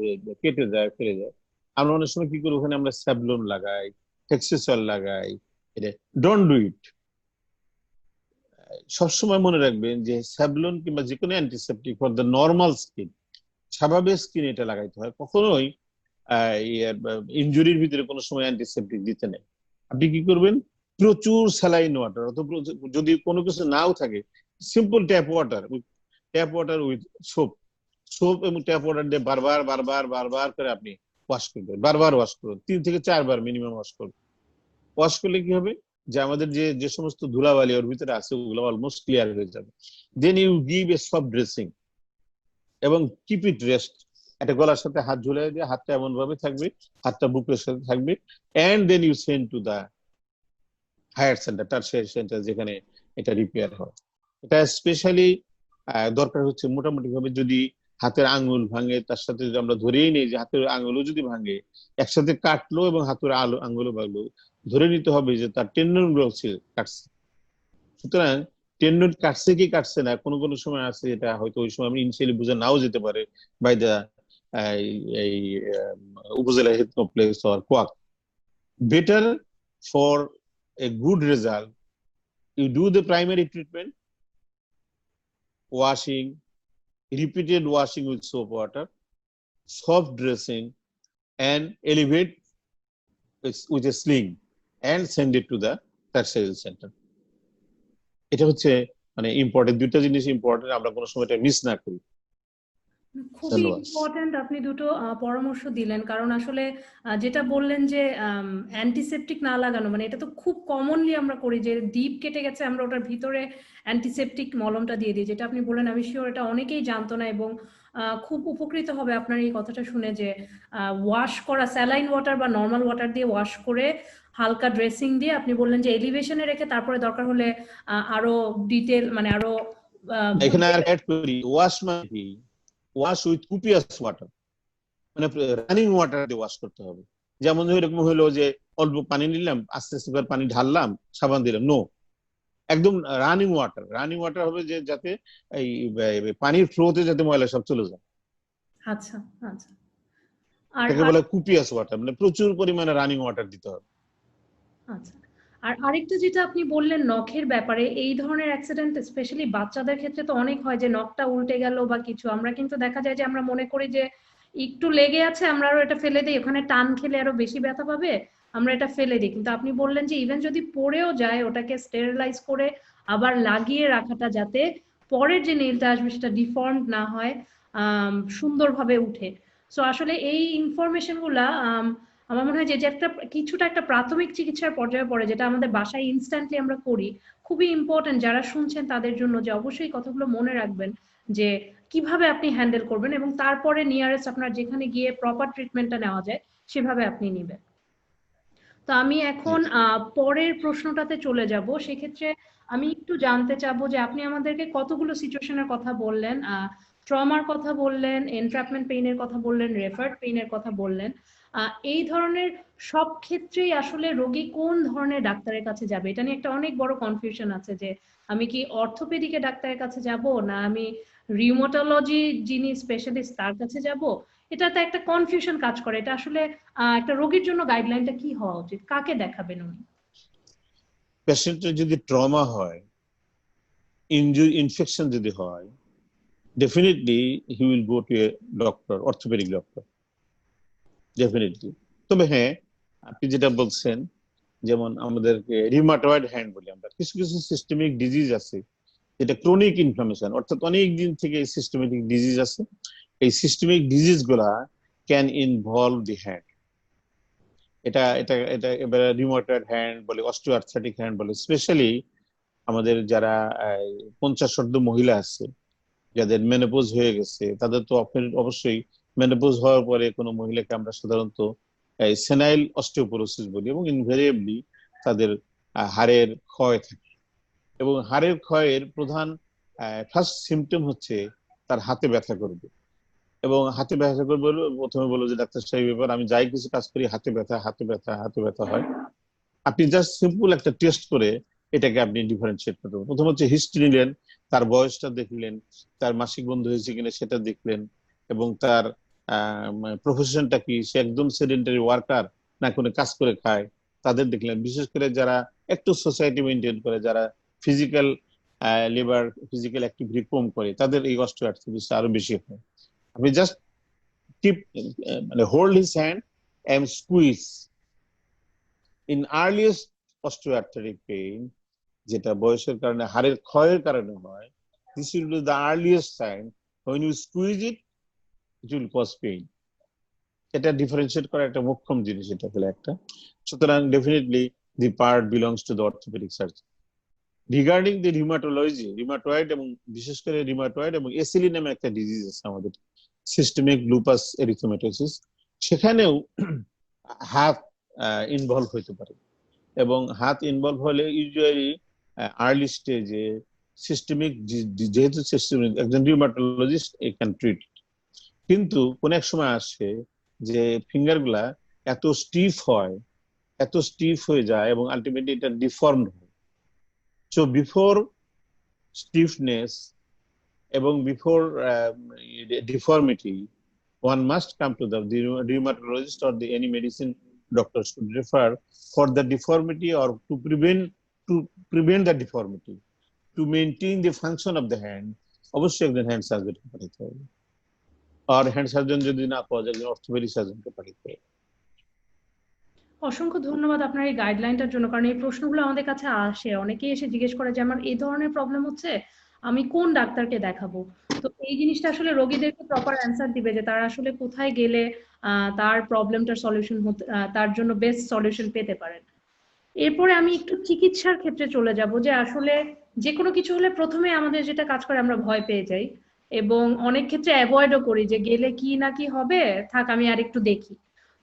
কেটে যায়, ফেলে যায়, আমরা অনেক সময় কি করি, ওখানে আমরা স্যাভলন লাগাই, হেক্সিসল লাগাই। এটা ডোন্ট ডু ইট। সবসময় মনে রাখবেন যে স্যাভলন কিংবা যে কোনো antiseptic for the normal skin, স্বাভাবিক স্কিন, এটা লাগাইতে হয়। কখনোই ইনজুরির ভিতরে কোনো সময় অ্যান্টিসেপটিক দিতে নেই। আপনি কি করবেন, প্রচুর স্যালাইন ওয়াটার, অথবা যদি কোনো কিছু নাও থাকে, simple tap water, tap water with soap, soap এবং ট্যাপ ওয়াটার দিয়ে বারবার বারবার বারবার করে আপনি ওয়াশ করবেন, বারবার ওয়াশ করুন, 3 থেকে 4 বার মিনিমাম ওয়াশ করুন। ওয়াশ করলে কি হবে, যে আমাদের যে যে সমস্ত ধুলাবালি ওর ভিতরে আছে, ওগুলো অলমোস্ট ক্লিয়ার হয়ে যাবে। Then you give a soft dressing এবং কিপ ইট রেস্ট। একটা গলার সাথে হাত ঝুলিয়ে দিয়ে, হাতটা এমন ভাবে থাকবে, হাতটা বুকের সাথে থাকবে, and then you send to the higher centre, tertiary centre, যেখানে এটা রিপেয়ার হয়। এটা স্পেশালি দরকার হচ্ছে মোটামুটি ভাবে, যদি হাতের আঙ্গুল ভাঙে, তার সাথে যদি আমরা ধরেই নেই যে হাতের আঙ্গুলও যদি ভাঙে, একসাথে কাটলো এবং হাতের আঙ্গুলও ভাঙলো, ধরে নিতে হবে যে তার টেন্ডন গুলো কাটছে। সুতরাং টেন্ডন কাটছে কি কাটছে না, কোনো কোনো সময় আছে এটা হয়তো ওই সময় আমি ইনিশিয়ালি বুঝে নাও যেতে পারে বাই দা এই উপজেলা health complex or quack. Better for a good result, you do the primary treatment, washing, repeated washing with soap water, soft dressing, and elevate with a sling and send it to the tertiary center. এটা হচ্ছে মানে important, দুইটা জিনিস important, আমরা কোনো সময় এটা miss না করি। খুবই ইম্পর্টেন্ট আপনি দুটো পরামর্শ দিলেন, কারণ আসলে যেটা বললেন যে অ্যান্টিসেপটিক না লাগানো, মানে এটা তো খুব কমনলি আমরা করি, যে ডিপ কেটে গেছে আমরা ওটার ভিতরে অ্যান্টিসেপটিক মলমটা দিয়ে দিই। যেটা আপনি বললেন, আমি শিওর এটা অনেকেই জানতো না, এবং খুব উপকৃত হবে আপনার এই কথাটা শুনে, যে ওয়াশ করা স্যালাইন ওয়াটার বা নর্মাল ওয়াটার দিয়ে ওয়াশ করে হালকা ড্রেসিং দিয়ে, আপনি বললেন যে এলিভেশনে রেখে তারপরে দরকার হলে আরো ডিটেল, মানে আরো এখানে আর অ্যাড করি, ওয়াশ মানে কি, ওয়াশ উইথ কুপিয়াস ওয়াটার, মানে রানিং ওয়াটার দিয়ে ওয়াশ করতে হবে। যেমন এরকম হলো যে অল্প পানি নিলাম, আস্তে আস্তে করে পানি ঢাললাম, সাবান দিলাম, নো, একদম রানিং ওয়াটার। রানিং ওয়াটার হবে যে যাতে এই পানির ফ্লোতে যাতে ময়লা সব চলে যায়। আচ্ছা আচ্ছা। আর এটাকে বলে কুপিয়াস ওয়াটার, মানে প্রচুর পরিমাণে রানিং ওয়াটার দিতে হবে। আচ্ছা, আর আরেকটা যেটা আপনি বললেন নখের ব্যাপারে, এই ধরনের অ্যাক্সিডেন্ট স্পেশালি বাচ্চাদের ক্ষেত্রে তো অনেক হয় যে নখটা উল্টে গেল বা কিছু, আমরা কিন্তু দেখা যায় যে আমরা মনে করি যে একটু লেগে আছে আমরা আরো এটা ফেলে দিই, ওখানে টান খেলে আরো বেশি ব্যথা পাবে, আমরা এটা ফেলে দিই। কিন্তু আপনি বললেন যে ইভেন যদি পড়েও যায় ওটাকে স্টেরিলাইজ করে আবার লাগিয়ে রাখাটা, যাতে পরের যে নেইলটা আসবে সেটা ডিফর্মড না হয়, সুন্দরভাবে উঠে। সো আসলে এই ইনফরমেশন গুলা আমার মনে হয় যে যে একটা কিছুটা একটা প্রাথমিক চিকিৎসার পর্যায়ে পড়ে, যেটা আমাদের বাসায় ইনস্ট্যান্টলি আমরা করি, খুবই ইম্পর্টেন্ট যারা শুনছেন তাদের জন্য, যে অবশ্যই কথাগুলো মনে রাখবেন যে কিভাবে আপনি হ্যান্ডেল করবেন, এবং তারপরে নিয়ারেস্ট আপনার যেখানে গিয়ে প্রপার ট্রিটমেন্টটা নেওয়া যায় সেভাবে আপনি নিবেন। তো আমি জি এখন পরের প্রশ্নটাতে চলে যাব। সেক্ষেত্রে আমি একটু জানতে চাবো যে আপনি আমাদেরকে কতগুলো সিচুয়েশনের কথা বললেন, ট্রমার কথা বললেন, এনট্র্যাপমেন্ট পেইনের কথা বললেন, রেফার্ড পেইনের কথা বললেন। এই ধরনের সব ক্ষেত্রেই আসলে রোগী কোন ধরনের ডাক্তারের কাছে যাবে, এটা নিয়ে একটা অনেক বড় কনফিউশন আছে, যে আমি কি অর্থোপেডিকের ডাক্তারের কাছে যাব, না আমি রিউমাটোলজি যিনি স্পেশালিস্ট তার কাছে যাব। এটাতে একটা কনফিউশন কাজ করে। এটা আসলে একটা রোগীর জন্য গাইডলাইনটা কি হওয়া উচিত, কাকে দেখাবেন উনি? পেশেন্টের যদি ট্রমা হয়, ইনজুরি ইনফেকশন যদি হয়, definitely he will go to a doctor, orthopaedic doctor, definitely. তবে হ্যাঁ, আপনি যেটা বলছেন, যেমন আমাদেরকে রিউমাটয়েড হ্যান্ড বলি আমরা, কিছু কিছু সিস্টেমিক ডিজিজ আছে যেটা ক্রনিক ইনফ্লামেশন, অর্থাৎ অনেক দিন থেকে এই সিস্টেমেটিক ডিজিজ আছে। এই সিস্টেমিক ডিজিজ গুলা ক্যান ইনভলভ দি হ্যান্ড। এটা এটা এটা এবারে রিউমাটয়েড হ্যান্ড বলে, অস্টিওআর্থ্রাইটিক হ্যান্ড বলে। স্পেশালি আমাদের যারা 50 মহিলা আছে, যাদের মেনোপজ হয়ে গেছে, তাদের তো অবশ্যই মেনোপজ হওয়ার পরে কোনো মহিলাকে আমরা সাধারণত সেনাইল অস্টিওপোরোসিস বলি, এবং ইনভেরিয়েবলি তাদের হাড়ের ক্ষয় থাকে। এবং হাড়ের ক্ষয়ের প্রধান ফার্স্ট সিমটম হচ্ছে তার হাতে ব্যথা করবে, এবং হাতে ব্যথা করবে বলে প্রথমে বলবো যে ডাক্তার সাহেব, ব্যাপার আমি যাই কিছু কাজ করি হাতে ব্যথা, হাতে ব্যথা, হাতে ব্যথা হয়। আপনি জাস্ট সিম্পল একটা টেস্ট করে এটাকে আপনি ডিফারেন্সিয়েট করতে পারবেন। প্রথম হচ্ছে হিস্ট্রি নিলেন, তার বয়সটা দেখলেন, তার মাসিক বন্ধ হয়েছে কিনা সেটা দেখলেন, এবং তার প্রফেশনটা কি, সে একদম সেডেন্টারি ওয়ার্কার না কোনো কাজ করে খায়, তাদের দেখলেন। বিশেষ করে যারা একটু সোসাইটি মেনটেন করে, যারা ফিজিক্যাল লেবার, ফিজিক্যাল অ্যাক্টিভিটি কম করে, তাদের এই অস্টিওআর্থ্রাইটিস আরো বেশি হয়। আপনি জাস্ট কিপ মানে hold his hand and squeeze. In earliest osteoarthritic pain, যেটা বয়সের কারণে হাড়ের ক্ষয়ের কারণে হয়, this will be the earliest sign. when you squeeze it, it will cause pain. এটা ডিফারেন্সিয়েট করা একটা মোক্ষম জিনিস, এটা হলো একটা। সুতরাং definitely the part belongs to the orthopedic surgeon. Regarding the rheumatology, rheumatoid এবং বিশেষ করে রিউমাটয়েড এবং এসিলি নামে একটা ডিজিজ আছে আমাদের, সিস্টেমিক লুপাস এরিথেমেটোসিস, সেখানেও হাত ইনভলভ হইতে পারে। এবং হাত ইনভলভ হলে ইউজুয়ালি আর্লি স্টেজে সিস্টেমিক, যেহেতু সিস্টেমিক, একজন রিউমাটোলজিস্ট এই ক্যান ট্রিট। কিন্তু কোন এক সময় আসে যে ফিঙ্গার গুলা এত স্টিফ হয়, এত স্টিফ হয়ে যায়, এবং আলটিমেটলি এটা ডিফর্মড হয়। সো বিফোর স্টিফনেস এবং before deformity, one must come to the rheumatologist or the any medicine doctor should refer for the deformity, or to prevent the deformity, to maintain the function of the hand. অবশ্যই একজন hand সার্জনকে পাঠাতে হবে, আর hand surgeon যদি না পাওয়া যায় একজন orthopaedic সার্জনকে পাঠাতে হবে। অসংখ্য ধন্যবাদ আপনার এই গাইডলাইনটার জন্য, কারণ এই প্রশ্নগুলো আমাদের কাছে আসে, অনেকেই এসে জিজ্ঞেস করে যে আমার এই ধরনের প্রবলেম হচ্ছে, আমি কোন ডাক্তারকে দেখাবো। তো এই জিনিসটা আসলে রোগীদেরকে প্রপার অ্যান্সার দিবে যে তারা আসলে কোথায় গেলে তার প্রবলেমটার সলিউশন হতে, তার জন্য বেস্ট সলিউশন পেতে পারেন। এরপরে আমি একটু চিকিৎসার ক্ষেত্রে চলে যাব, যে আসলে যে কোনো কিছু হলে প্রথমে আমাদের যেটা কাজ করে আমরা ভয় পেয়ে যাই, এবং অনেক ক্ষেত্রে অ্যাভয়েডও করি যে গেলে কি না কি হবে, থাক আমি আর একটু দেখি।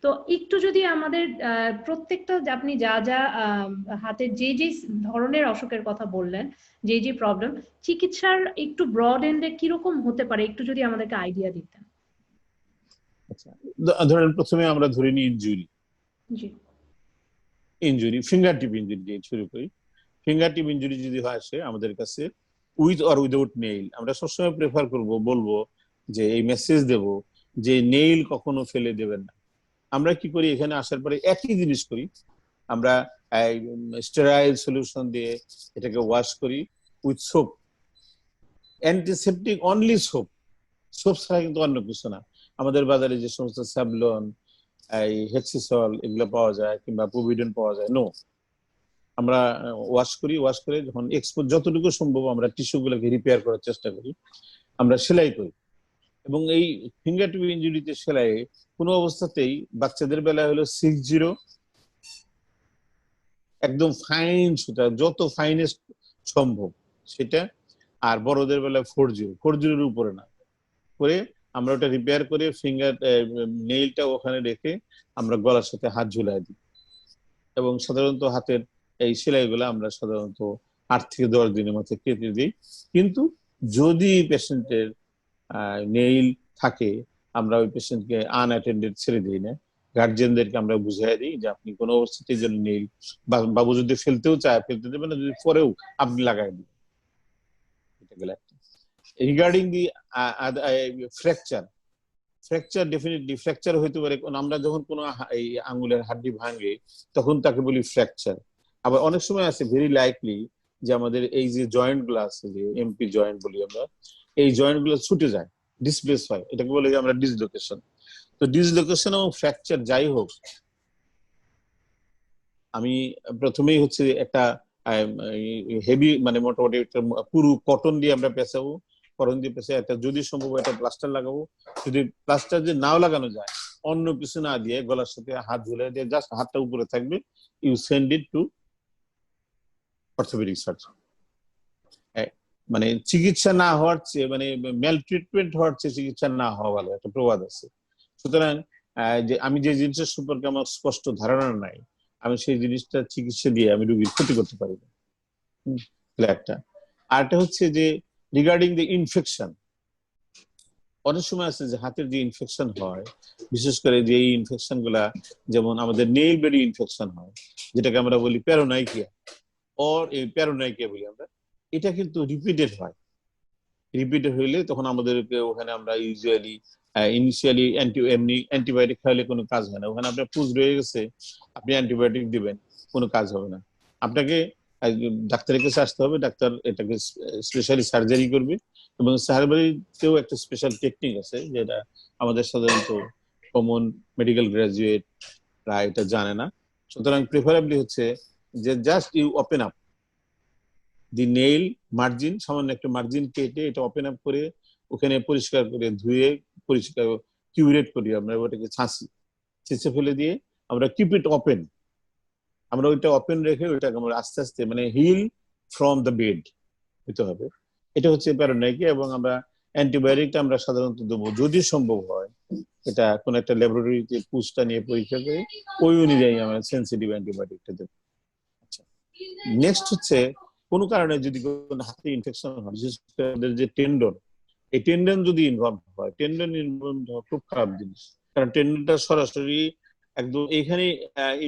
তো একটু যদি আমাদের প্রত্যেকটা আপনি যা যা হাতের যে যে ধরনের অসুখের কথা বললেন, যে যে প্রবলেম, চিকিৎসার একটু ব্রড এন্ডে কিরকম হতে পারে একটু যদি আমাদেরকে আইডিয়া দিতেন। আচ্ছা, ধরেন প্রথমে আমরা ধরে নিই ইনজুরি। জি। ইনজুরি, ফিঙ্গার টিপ ইনজুরি দিয়ে শুরু করি। ফিঙ্গার টিপ ইনজুরি যদি হয় আসে আমাদের কাছে উইথ অর উইদাউট নেইল, আমরা সবসময় প্রেফার করব, বলবো যে এই মেসেজ দেব যে নেইল কখনো ফেলে দেবেন না। আমরা কি করি, এখানে আসার পরে একই জিনিস করি, আমরা স্টেরাইল সলিউশন দিয়ে এটাকে ওয়াশ করি with soap, antiseptic only soap, soap ছাড়া কিন্তু অন্য কিছু না। আমাদের বাজারে যে সমস্ত স্যাভলন, এই হেক্সিসল এগুলো পাওয়া যায় কিংবা প্রোভিডেন্ট পাওয়া যায়, নো, আমরা ওয়াশ করি, ওয়াশ করে যখন এক্সপোজ যতটুকু সম্ভব আমরা টিস্যু গুলোকে রিপেয়ার করার চেষ্টা করি, আমরা সেলাই করি। এবং এই ফিঙ্গার টিপ ইনজুরিতে সেলাই কোনো অবস্থাতেই বাচ্চাদের বেলায় হলো 60, একদম ফাইন সুতা, যত ফাইনেস্ট সম্ভব সেটা, আর বড়দের বেলায় 40 উপরে না করে আমরা ওটা রিপেয়ার করে ফিঙ্গার নেইলটা ওখানে রেখে আমরা গলার সাথে হাত ঝুলাই দিই। এবং সাধারণত হাতের এই সেলাইগুলো আমরা সাধারণত 8 থেকে 10 দিনের মধ্যে কেটে দিই। কিন্তু যদি পেশেন্টের নেইল থাকে, আমরা ওই পেশেন্টকে আনঅ্যাটেন্ডেড ছেড়ে দিই না, গার্জিয়ানদেরকে আমরা বুঝিয়ে দিই যে আপনি কোনো অবস্থাতেই যেন নেইল, বাবু যদি ফেলতেও চায় ফেলতে দেবেন না, যদি পরেও আপনি লাগাই দিন। এটা গেল একটা। রিগার্ডিং দি ফ্র্যাকচার, ফ্র্যাকচার ডেফিনেটলি ফ্র্যাকচার হইতে পারে। আমরা যখন কোনো এই আঙ্গুলের হাড্ডি ভাঙে তখন তাকে বলি ফ্র্যাকচার। আবার অনেক সময় আছে ভেরি লাইকলি যে আমাদের এই যে জয়েন্ট গুলো আছে, যে এমপি জয়েন্ট বলি আমরা, এই জয়েন্ট গুলো ছুটে যায়, ডিসপ্লেস হয়, এটাকে বলে যে আমরা ডিসলোকেশন। তো ডিসলোকেশন এবং ফ্র্যাকচার যাই হোক, আমি প্রথমেই হচ্ছে একটা হেভি মানে মোটামুটি একটা পুরো কটন দিয়ে আমরা পেঁচাবো, কটন দিয়ে পেঁচে একটা যদি সম্ভব একটা প্লাস্টার লাগাবো। যদি প্লাস্টার যে নাও লাগানো যায়, অন্য কিছু না দিয়ে গলার সাথে হাত ঝুলে দিয়ে জাস্ট হাতটা উপরে থাকবে, you send it to orthopaedic surgeon. মানে চিকিৎসা না হওয়ার চেয়ে, মানে মেল ট্রিটমেন্ট হওয়ার চেয়ে চিকিৎসা না হওয়া ভালো, একটা প্রবাদ আছে। সুতরাং যে আমি যে জিনিসের সম্পর্কে আমার স্পষ্ট ধারণা নাই, আমি সেই জিনিসটা চিকিৎসা দিয়ে আমি রোগীর ক্ষতি করতে পারি না, একটা। আরটা হচ্ছে যে রিগার্ডিং দ্য ইনফেকশন, অনেক সময় আছে যে হাতের যে ইনফেকশন হয়, বিশেষ করে যে এই ইনফেকশন গুলা, যেমন আমাদের নেইল বেডি ইনফেকশন হয়, যেটাকে আমরা বলি প্যারোনাইকিয়া, এই প্যারোনাইকিয়া বলি আমরা, এটা কিন্তু রিপিটেড হয়। রিপিটেড হইলে তখন আমাদেরকে ওখানে আমরা ইউজুয়ালি ইনিশিয়ালি অ্যান্টিবায়োটিক খাইলে কোনো কাজ হয় না, ওখানে আপনার পুজ রয়ে গেছে, আপনি অ্যান্টিবায়োটিক দিবেন, কোনো কাজ হবে না। আপনাকে ডাক্তারের কাছে আসতে হবে, ডাক্তার এটাকে স্পেশালি সার্জারি করবে। এবং সার্জারিতেও একটা স্পেশাল টেকনিক আছে যেটা আমাদের সাধারণত কমন মেডিকেল গ্রাজুয়েটরা এটা জানে না। সুতরাং প্রিফারেবলি হচ্ছে যে just you open up the nail margin, সামান্য একটা মার্জিন কেটে এটা ওপেন আপ করে ওখানে পরিষ্কার করে ধুয়ে পরিষ্কার কিউরেট করি, আমরা ওটাকে ছেঁচে ফেলে দিয়ে আমরা কিপ ইট ওপেন, আমরা ওইটা ওপেন রেখে ওইটাকে আমরা আস্তে আস্তে মানে হিল ফ্রম দ্য বেড হতে হবে। এটা হচ্ছে প্যারানাইকিয়া। এবং আমরা অ্যান্টিবায়োটিকটা আমরা সাধারণত দেবো যদি সম্ভব হয়, এটা কোন একটা ল্যাবরেটরিতে পুষটা নিয়ে পরীক্ষা করে ওই অনুযায়ী আমরা সেন্সিটিভ অ্যান্টিবায়োটিকটা দেবো। আচ্ছা, নেক্সট হচ্ছে কোনো কারণে যদি কোনো হাতে ইনফেকশন হয়, বিশেষ করে যে টেন্ডন, এই টেন্ডন যদি ইনভলভ হয়, টেন্ডন ইনভলভ হওয়া খুব খারাপ জিনিস, কারণ টেন্ডনটা সরাসরি একদম এইখানে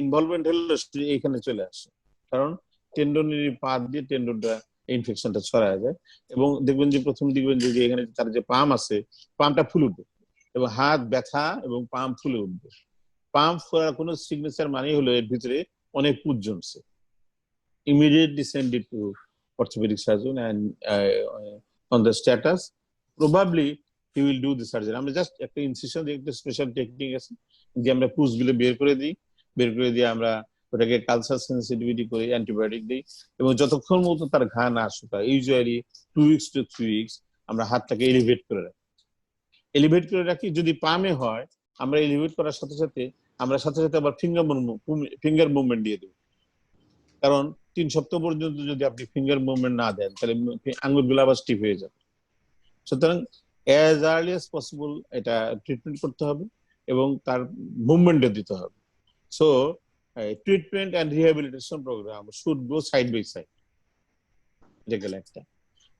ইনভলভমেন্ট হলে এইখানে চলে আসে, কারণ টেন্ডনের পা দিয়ে টেন্ডনটা ইনফেকশনটা ছড়ায় যায়। এবং দেখবেন যে প্রথম দেখবেন যে এখানে তার যে পাম আছে, পামটা ফুলে উঠবে এবং হাত ব্যথা এবং পাম ফুলে উঠবে। পাম ফোলার কোনো সিগনেচার মানে হলো এর ভিতরে অনেক পুঁজ জমছে। Immediately send it to orthopedic surgeon and on the status probably he will do the surgery. আমরা জাস্ট একটা ইনসিশন দিয়ে একটা স্পেশাল টেকনিক আছে যে আমরা পুঁজগুলো বের করে দিই, বের করে দিয়ে আমরা ওটাকে কালচার সেন্সিটিভিটি করে অ্যান্টিবায়োটিক দিই। এবং যতক্ষণ মতো তার ঘা না শুকায়, ইউজুয়ালি 2 weeks to 3 weeks, আমরা হাতটাকে এলিভেট করে রাখি। এলিভেট করে রাখি যদি পামে হয়, আমরা এলিভেট করার সাথে সাথে আমরা সাথে সাথে আবার ফিঙ্গার মুভমেন্ট দিয়ে দেবো। কারণ 3 সপ্তাহ পর্যন্ত যদি আপনি ফিঙ্গার মুভমেন্ট না দেন, তাহলে আঙ্গুলগুলো আবার স্টিফ হয়ে যাবে। সুতরাং অ্যাজ আর্লি অ্যাজ পসিবল এটা ট্রিটমেন্ট করতে হবে এবং তার মুভমেন্টও দিতে হবে। So treatment and rehabilitation programme should go side by side, এটা গেল একটা।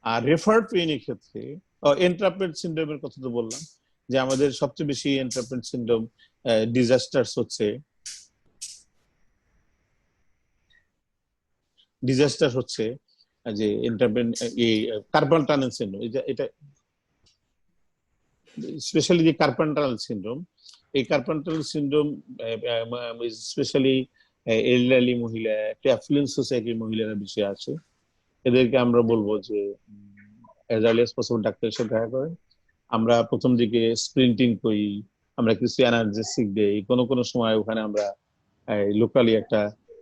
আর রেফার্ড পেইনের ক্ষেত্রে এন্ট্রাপমেন্ট সিনড্রোমের কথা তো বললাম, যে আমাদের সবচেয়ে বেশি এন্ট্রাপমেন্ট সিনড্রোম ডিজাস্টার্স হচ্ছে যে কার্পাল টানেল সিনড্রোম। এটা স্পেশালি যে কার্পাল টানেল সিনড্রোম, এই carpal tunnel syndrome specially elderly মহিলা, একটা অ্যাফ্লুয়েন্ট সোসাইটির মহিলারা বেশি আছে, এদেরকে আমরা বলবো যে অ্যাজ আর্লি অ্যাজ পসিবল ডাক্তারের সাথে দেখা করেন। আমরা প্রথম দিকে স্প্রিন্টিং করি, আমরা কিছু এনার্জেটিক দেই, কোনো কোনো সময় ওখানে আমরা লোকালি একটা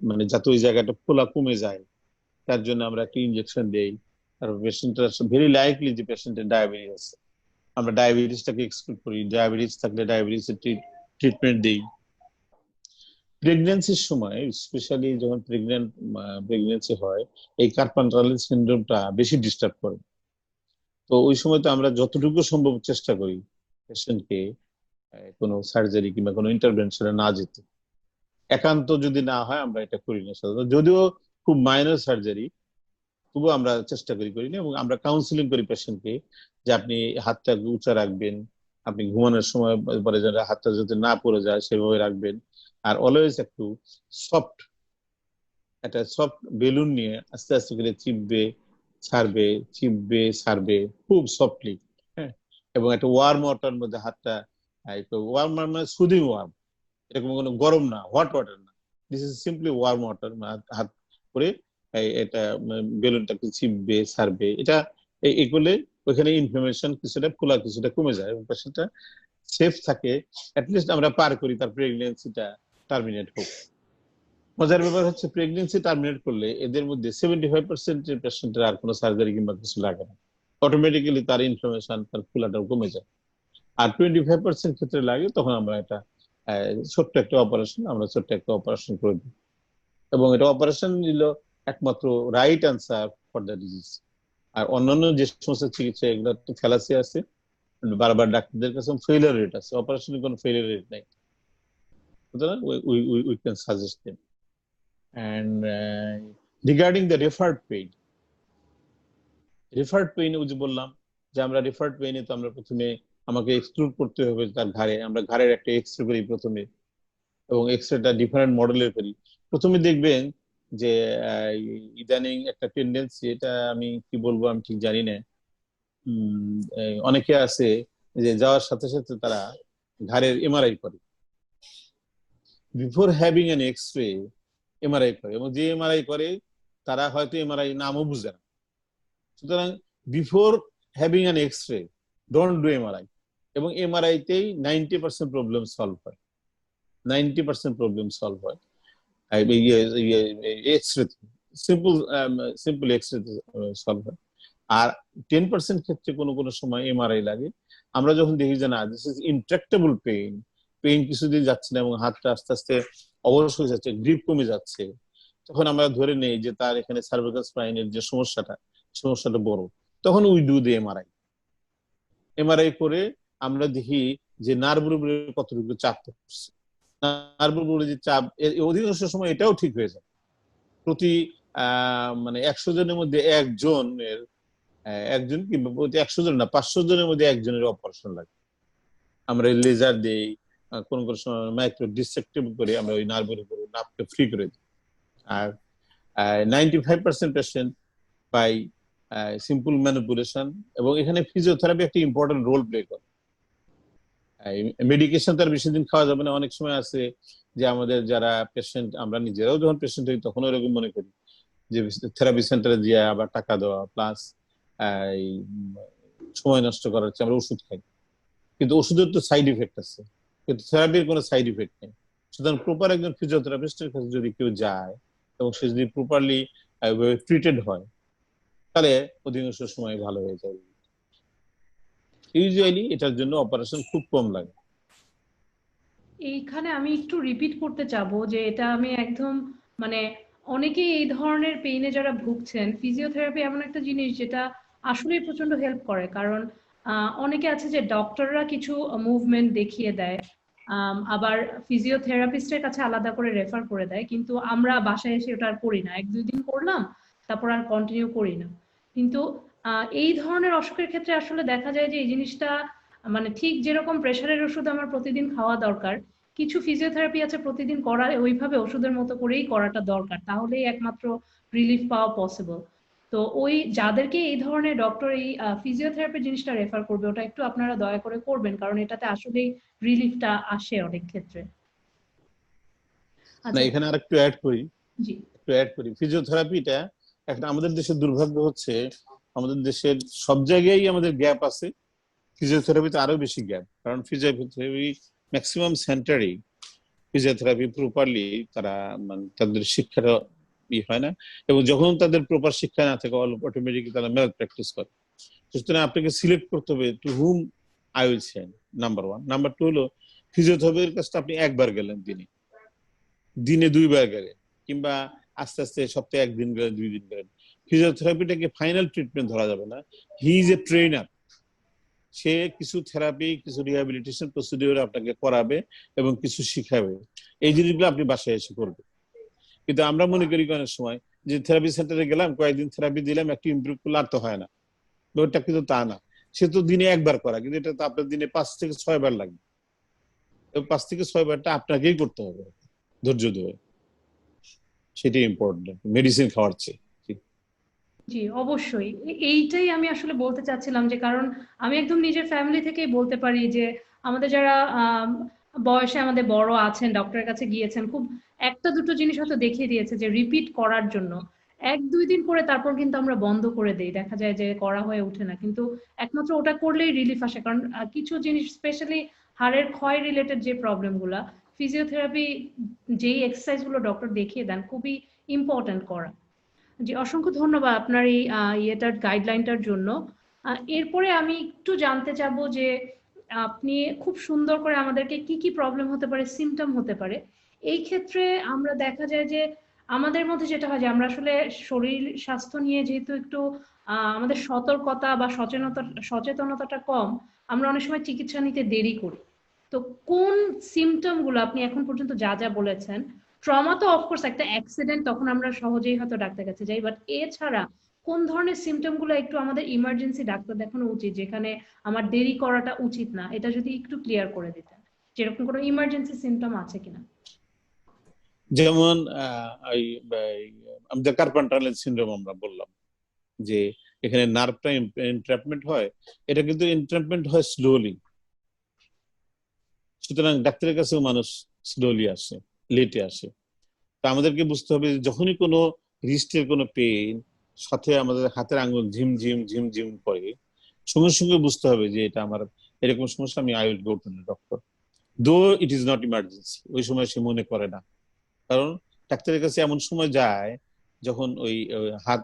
মানে যাতে ওই জায়গাটা ফোলা কমে যায় তার জন্য আমরা একটা ইনজেকশন দেই। আর পেশেন্টের ভেরি লাইকলি যে পেশেন্টের ডায়াবেটিস আছে, আমরা ডায়াবেটিসটাকে এক্সক্লুড করি, ডায়াবেটিস থাকলে ডায়াবেটিসের ট্রিটমেন্ট দিই। প্রেগন্যান্সির সময় স্পেশালি যখন প্রেগন্যান্সি হয়, এই কার্পাল টানেল সিনড্রোমটা বেশি ডিস্টার্ব করে। তো ওই সময় তো আমরা যতটুকু সম্ভব চেষ্টা করি পেশেন্টকে কোনো সার্জারি কিংবা কোনো ইন্টারভেনশনে না যেতে। একান্ত যদি না হয় আমরা এটা করি না সাধারণত, যদিও খুব মাইনর সার্জারি তবুও আমরা চেষ্টা করি না। এবং আমরা কাউন্সিলিং করি পেশেন্টকে যে আপনি হাতটা উঁচা রাখবেন, আপনি ঘুমানোর সময় পরে যেন হাতটা যাতে না পড়ে যায় সেভাবে রাখবেন। আর অলওয়েজ একটু সফট, একটা সফট বেলুন নিয়ে আস্তে আস্তে করে চিপবে ছাড়বে, চিপবে ছাড়বে খুব সফটলি, হ্যাঁ। এবং একটা ওয়ার্ম ওয়াটার মধ্যে হাতটা, ওয়ার্ম মানে সুদিং ওয়ার্ম, এরকম কোনো গরম না, হট ওয়াটার না, this is simply worm water. হাত করে এটা বেলুনটাকে চিপবে ছাড়বে, এটা এই করলে ওইখানে ইনফ্লামেশন কিছুটা, ফোলা কিছুটা কমে যায় এবং পেশেন্টটা সেফ থাকে। অ্যাটলিস্ট আমরা পার করি তার প্রেগনেন্সিটা টার্মিনেট হোক। মজার ব্যাপার হচ্ছে প্রেগনেন্সি টার্মিনেট করলে এদের মধ্যে 75% পেশেন্টের আর কোনো সার্জারি কিংবা কিছু লাগে না, অটোমেটিক্যালি তার ইনফ্লামেশন, তার ফোলাটাও কমে যায়। আর 25% ক্ষেত্রে লাগে, তখন আমরা এটা ছোট্ট একটা অপারেশন, আমরা ছোট্ট একটা অপারেশন করে দিই। এবং এটা অপারেশন নিল একমাত্র right answer for the disease. আর অন্যান্য যে সমস্ত চিকিৎসা এগুলো তো ফ্যালাসি আছে, বারবার ডাক্তারদের কাছে ফেলিয়ার রেট আছে, অপারেশনের কোনো ফেলিয়ার রেট নাই, সুতরাং we can suggest them. And regarding the referred pain ওই যে বললাম যে আমরা রেফার্ড পেইনে তো আমরা প্রথমে আমাকে এক্সক্লুড করতে হবে তার ঘাড়ে, আমরা ঘাড়ের একটা এক্সরে করি প্রথমে, এবং এক্সরেটা ডিফারেন্ট মডেলের করি। প্রথমে দেখবেন যে ইদানিং একটা টেন্ডেন্সি, এটা আমি কি বলবো আমি ঠিক জানি না, অনেকে আছে যে যাওয়ার সাথে সাথে তারা ঘাড়ের এমআরআই করে, before having an X-ray MRI করে, এবং যে এমআরআই করে তারা হয়তো এমআরআই নামও বুঝে না। সুতরাং before having an X-ray don't do MRI. এবং এমআরআই তেই 90% প্রবলেম সলভ হয়, 90% প্রবলেম সলভ হয় এক্সরে, সিম্পল এক্সরে সলভ হয়। আর 10% ক্ষেত্রে কোনো কোনো সময় এমআরআই লাগে। আমরা যখন দেখি যে না দিস ইজ ইনট্রাক্টেবল পেইন, পেইন কিছুদিন যাচ্ছে না এবং হাতটা আস্তে আস্তে অবশ হয়ে যাচ্ছে, গ্রিপ কমে যাচ্ছে, তখন আমরা ধরে নেই যে তার এখানে সার্ভিক্যাল স্পাইনের যে সমস্যাটা বড়। তখন we do the MRI. MRI করে আমরা দেখি যে নার্ভের উপরে কতটুকু চাপ পড়ছে, নার্ভের উপরে যে চাপ, অধিকাংশ সময় এটাও ঠিক হয়ে যায়। প্রতি মানে 100 জনের মধ্যে একজন কিংবা প্রতি 100 জন না, 500 জনের মধ্যে একজনের অপারেশন লাগে। আমরা লেজার দেই, কোন কোন সময় মাইক্রো ডিসেক্টিভ করে আমরা ওই নার্ভের উপরে নার্ভকে ফ্রি করে দিই। আর 95% পেশেন্ট বাই সিম্পল ম্যানিপুলেশন, এবং এখানে ফিজিওথেরাপি একটা ইম্পর্টেন্ট রোল প্লে করে। মেডিকেশন তার বেশি দিন খাওয়া যাবে না। অনেক সময় আছে যে আমাদের যারা পেশেন্ট, আমরা নিজেরাও যখন পেশেন্ট হই তখন এরকম মনে করি যে থেরাপি সেন্টারে গিয়ে আবার টাকা দেওয়া প্লাস সময় নষ্ট করার চেয়ে আমরা ওষুধ খাই, কিন্তু ওষুধের তো সাইড ইফেক্ট আছে, কিন্তু থেরাপির কোনো সাইড ইফেক্ট নেই। সুতরাং প্রপার একজন ফিজিওথেরাপিস্টের কাছে যদি কেউ যায় এবং সে যদি প্রপারলি ট্রিটেড হয় তাহলে অধিকাংশ সময় ভালো হয়ে যাবে। ইউজুয়ালি এটার জন্য অপারেশন খুব কম লাগে। এইখানে আমি একটু রিপিট করতে চাবো যে এটা আমি একদম মানে অনেকেই এই ধরনের পেইনে যারা ভুগছেন, ফিজিওথেরাপি এমন একটা জিনিস যেটা আসলেই প্রচন্ড হেল্প করে। কারণ অনেকে আছে যে ডক্টররা কিছু মুভমেন্ট দেখিয়ে দেয়, আবার ফিজিওথেরাপিস্টের কাছে আলাদা করে রেফার করে দেয়, কিন্তু আমরা বাসায় এসে ওটা আর করি না, 1-2 দিন করলাম তারপর আর কন্টিনিউ করি না। কিন্তু এই ধরনের অসুখের ক্ষেত্রে আসলে দেখা যায় যে এই জিনিসটা মানে ঠিক যেরকম প্রেশারের ওষুধ আমার প্রতিদিন খাওয়া দরকার, কিছু ফিজিওথেরাপি আছে প্রতিদিন করা ওইভাবে ওষুধের মতো করেই করাটা দরকার, তাহলেই একমাত্র রিলিফ পাওয়া পসিবল। তো ওই যাদেরকে এই ধরনের ডক্টর এই ফিজিওথেরাপি জিনিসটা রেফার করবে, ওটা একটু আপনারা দয়া করে করবেন, কারণ এটাতে আসলেই রিলিফটা আসে অনেক ক্ষেত্রে। না, আচ্ছা। এখানে আরেকটু জি। অ্যাড করি ফিজিওথেরাপিটা একটা আমাদের দেশের দুর্ভাগ্য হচ্ছে, আমাদের দেশের সব জায়গায় আমাদের গ্যাপ আছে, ফিজিওথেরাপিতে আরো বেশি গ্যাপ, কারণ ফিজিওথেরাপি ম্যাক্সিমাম সেন্টারে ফিজিওথেরাপি প্রপারলি তারা মানে তাদের শিক্ষাটা হয় না, এবং যখন তাদের প্রপার শিক্ষা না থাকে অটোমেটিকলি তারা ম্যাল প্র্যাকটিস করে। সুতরাং আপনাকে সিলেক্ট করতে হবে to whom I will send, number one. Number two হলো ফিজিওথেরাপির কাজটা আপনি একবার গেলেন, দিনে 2 বার গেলেন, কিংবা আস্তে আস্তে সপ্তাহে 1 দিন গেলেন, 2 দিন গেলেন, ফিজিওথেরাপিটাকে ফাইনাল ট্রিটমেন্ট ধরা যাবে না। হি ইজ এ ট্রেনার, সে কিছু থেরাপি কিছু রিহ্যাবিলিটেশন প্রসিডিওর আপনাকে করাবে এবং কিছু শিখাবে, এই জিনিসগুলো আপনি বাসায় এসে করবেন। কিন্তু আমরা মনে করি অনেক সময় যে থেরাপি সেন্টারে গেলাম, কয়েকদিন থেরাপি দিলাম, একটু ইমপ্রুভ করলে আর তো হয় না, ওটা কিন্তু তা না। সে তো দিনে 1 বার করা, কিন্তু এটা তো আপনার দিনে 5 থেকে 6 বার লাগবে। 5 থেকে 6 বারটা আপনাকেই করতে হবে ধৈর্য ধরে, সেটাই ইম্পর্টেন্ট মেডিসিন খাওয়ার চেয়ে। জি, অবশ্যই। এইটাই আমি আসলে বলতে চাচ্ছিলাম, যে কারণ আমি একদম নিজের ফ্যামিলি থেকেই বলতে পারি যে আমাদের যারা বয়সে আমাদের বড় আছেন, ডক্টরের কাছে গিয়েছেন, খুব একটা দুটো জিনিস হয়তো দেখিয়ে দিয়েছে যে রিপিট করার জন্য। 1-2 দিন করে তারপর কিন্তু আমরা বন্ধ করে দেই, দেখা যায় যে করা হয়ে ওঠে না, কিন্তু একমাত্র ওটা করলেই রিলিফ আসে। কারণ কিছু জিনিস স্পেশালি হাড়ের ক্ষয় রিলেটেড যে প্রবলেম গুলা, ফিজিওথেরাপি যেই এক্সারসাইজ গুলো ডক্টর দেখিয়ে দেন খুবই ইম্পর্টেন্ট করা। জি, অসংখ্য ধন্যবাদ আপনার এই ইয়েটার গাইডলাইনটার জন্য। এরপরে আমি একটু জানতে চাবো যে আপনি খুব সুন্দর করে আমাদেরকে কি কি প্রবলেম হতে পারে, সিমটম হতে পারে। এই ক্ষেত্রে আমরা দেখা যায় যে আমাদের মধ্যে যেটা হয় যে আমরা আসলে শরীর স্বাস্থ্য নিয়ে যেহেতু একটু আমাদের সতর্কতা বা সচেতনতাটা কম, আমরা অনেক সময় চিকিৎসা নিতে দেরি করি। তো কোন সিমটম গুলো আপনি এখন পর্যন্ত যা যা বলেছেন, ট্রমা তো অফকোর্স একটা অ্যাক্সিডেন্ট, তখন আমরা সহজেই হয়তো ডাক্তার কাছে যাই, বাট এছাড়া কোন ধরনের সিমটম গুলো একটু আমাদের ইমার্জেন্সি ডাক্তার দেখানো উচিত, যেখানে আমার দেরি করাটা উচিত না, এটা যদি একটু ক্লিয়ার করে দিতেন, যেরকম কোনো ইমার্জেন্সি সিমটম আছে কিনা। যেমন আমাদের কার্পেন্টার সিনড্রোম আমরা বললাম যে এখানে নার্ভটা এনট্র্যাপমেন্ট হয়, এটা কিন্তু এনট্র্যাপমেন্ট হয় স্লোলি, সুতরাং ডাক্তারের কাছেও মানুষ স্লোলি আসে, লেটে আসে। তা আমাদেরকে বুঝতে হবে যে যখনই কোনো রিস্টের কোনো পেইন, সাথে আমাদের হাতের আঙ্গুল ঝিমঝিম ঝিমঝিম করে, সঙ্গে সঙ্গে বুঝতে হবে যে এটা আমার এরকম সমস্যা, আমি I will go to the doctor, দো ইট ইজ নট ইমার্জেন্সি। ওই সময় সে মনে করে না, কারণ ডাক্তারের কাছে এমন সময় যায় যখন ওই হাত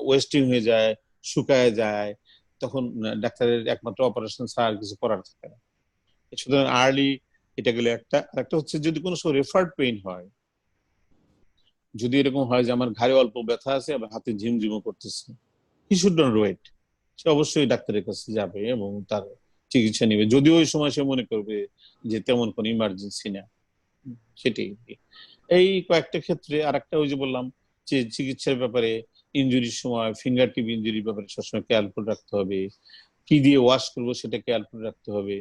ওয়েস্টিং হয়ে যায়, শুকায় যায়, তখন ডাক্তারের একমাত্র অপারেশন ছাড়া আর কিছু করার থাকে না। সুতরাং আর্লি এটা গেলে একটা। আরেকটা হচ্ছে যদি কোনো রেফার্ড পেইন হয়, যদি এরকম হয় যে আমার ঘাড়ে অল্প ব্যথা আছে আবার হাতে ঝিমঝিমও করতেছে, হি শুড নট ওয়েট, সে অবশ্যই ডাক্তারের কাছে যাবে এবং তার চিকিৎসা নেবে, যদিও ওই সময় সে মনে করবে যে তেমন কোনো ইমার্জেন্সি না। সেটাই। এই কয়েকটা ক্ষেত্রে আর একটা ওই যে বললাম যে চিকিৎসার ব্যাপারে, ইনজুরির সময় ফিঙ্গার টিপ ইনজুরির ব্যাপারে সবসময় কেয়ারফুল রাখতে হবে, কি দিয়ে ওয়াশ করবো সেটা কেয়ারফুল রাখতে হবে,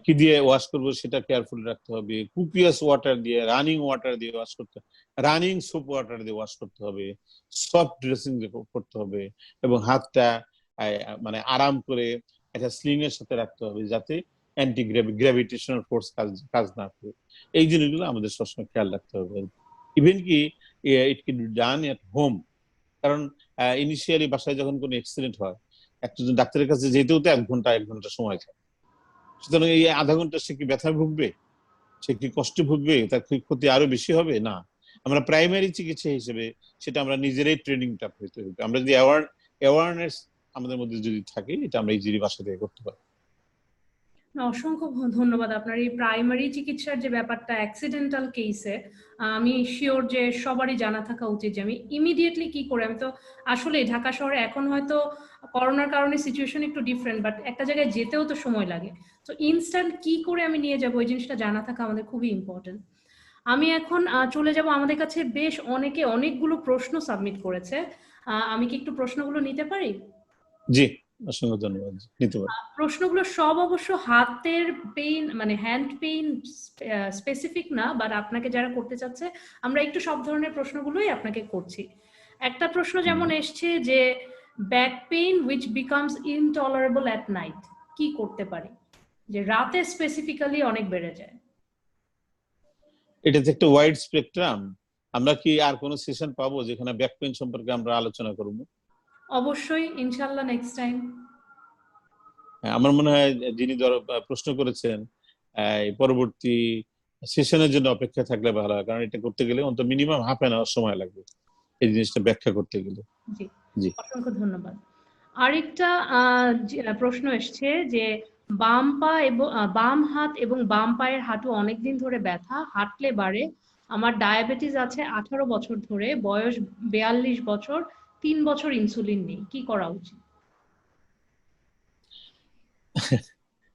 কি দিয়ে ওয়াশ করবো সেটা কেয়ারফুল রাখতে হবে, কুপিয়াস ওয়াটার দিয়ে, রানিং ওয়াটার দিয়ে ওয়াশ করতে হবে, রানিং সোপ ওয়াটার দিয়ে ওয়াশ করতে হবে, সফট ড্রেসিং করতে হবে, এবং হাতটা মানে আরাম করে একটা স্লিং এর সাথে রাখতে হবে, যাতে অ্যান্টি গ্র্যাভিটেশনাল ফোর্স কাজ না করে। এই জিনিসগুলো আমাদের সবসময় খেয়াল রাখতে হবে। ইভেন কি it can be done at home, কারণ ইনিশিয়ালি বাসায় যখন কোনো অ্যাক্সিডেন্ট হয়, একটা ডাক্তারের কাছে যেতেও তো 1 ঘন্টা সময় থাকে। সুতরাং এই আধা ঘন্টা সে কি ব্যথা ভুগবে, সে কি কষ্ট ভুগবে, তার ক্ষতি আরো বেশি হবে না। আমরা প্রাইমারি চিকিৎসা হিসেবে সেটা আমরা নিজেরাই ট্রেনিংটা পেতে হবে। আমরা যদি অ্যাওয়ারনেস আমাদের মধ্যে যদি থাকে, এটা আমরা ইজিলি বাসা থেকে করতে পারি। অসংখ্য ধন্যবাদ। আপনার এই প্রাইমারি চিকিৎসার যে ব্যাপারটা অ্যাক্সিডেন্টাল কেসে, আমি শিওর যে সবারই জানা থাকা উচিত যে আমি ইমিডিয়েটলি কি করে, আমি তো আসলে ঢাকা শহরে এখন হয়তো করোনার কারণে সিচুয়েশন একটু ডিফারেন্ট, বাট একটা জায়গায় যেতেও তো সময় লাগে, তো ইনস্ট্যান্ট কি করে আমি নিয়ে যাবো, ওই জিনিসটা জানা থাকা আমাদের খুবই ইম্পর্টেন্ট। আমি এখন চলে যাব, আমাদের কাছে বেশ অনেকে অনেকগুলো প্রশ্ন সাবমিট করেছে, আমি কি একটু প্রশ্নগুলো নিতে পারি? জি, অসংখ্য ধন্যবাদ, নিতে পারি। প্রশ্নগুলো সব অবশ্য হাতের পেইন মানে হ্যান্ড পেইন স্পেসিফিক না, বাট আপনাকে যারা করতে চাচ্ছে আমরা একটু সব ধরনের প্রশ্নগুলোই আপনাকে করছি। একটা প্রশ্ন যেমন এসছে যে back pain which becomes intolerable at night, কি করতে পারি? যে রাতে স্পেসিফিক্যালি অনেক বেড়ে যায়? এটা যে একটা ওয়াইড স্পেকট্রাম। আমরা কি আর কোনো সেশন পাবো যেখানে ব্যাক পেইন সম্পর্কে আমরা আলোচনা করব? অবশ্যই, ইনশাল্লাহ নেক্সট টাইম। হ্যাঁ, আমার মনে হয় যিনি প্রশ্ন করেছেন এই পরবর্তী সেশনের জন্য অপেক্ষা থাকলে ভালো হয়, কারণ এটা করতে গেলে অন্তত মিনিমাম হাফ অ্যান আওয়ার সময় লাগবে এই জিনিসটা ব্যাখ্যা করতে গেলে। জি, জি। অসংখ্য ধন্যবাদ। আরেকটা প্রশ্ন এসছে যে বাম পা এবং বাম হাত এবং বাম পায়ের হাঁটু অনেকদিন ধরে ব্যথা, হাঁটলে বাড়ে। আমার ডায়াবেটিস আছে 18 বছর ধরে, বয়স 42 বছর, 3 বছর ইনসুলিন নেই, কি করা উচিত?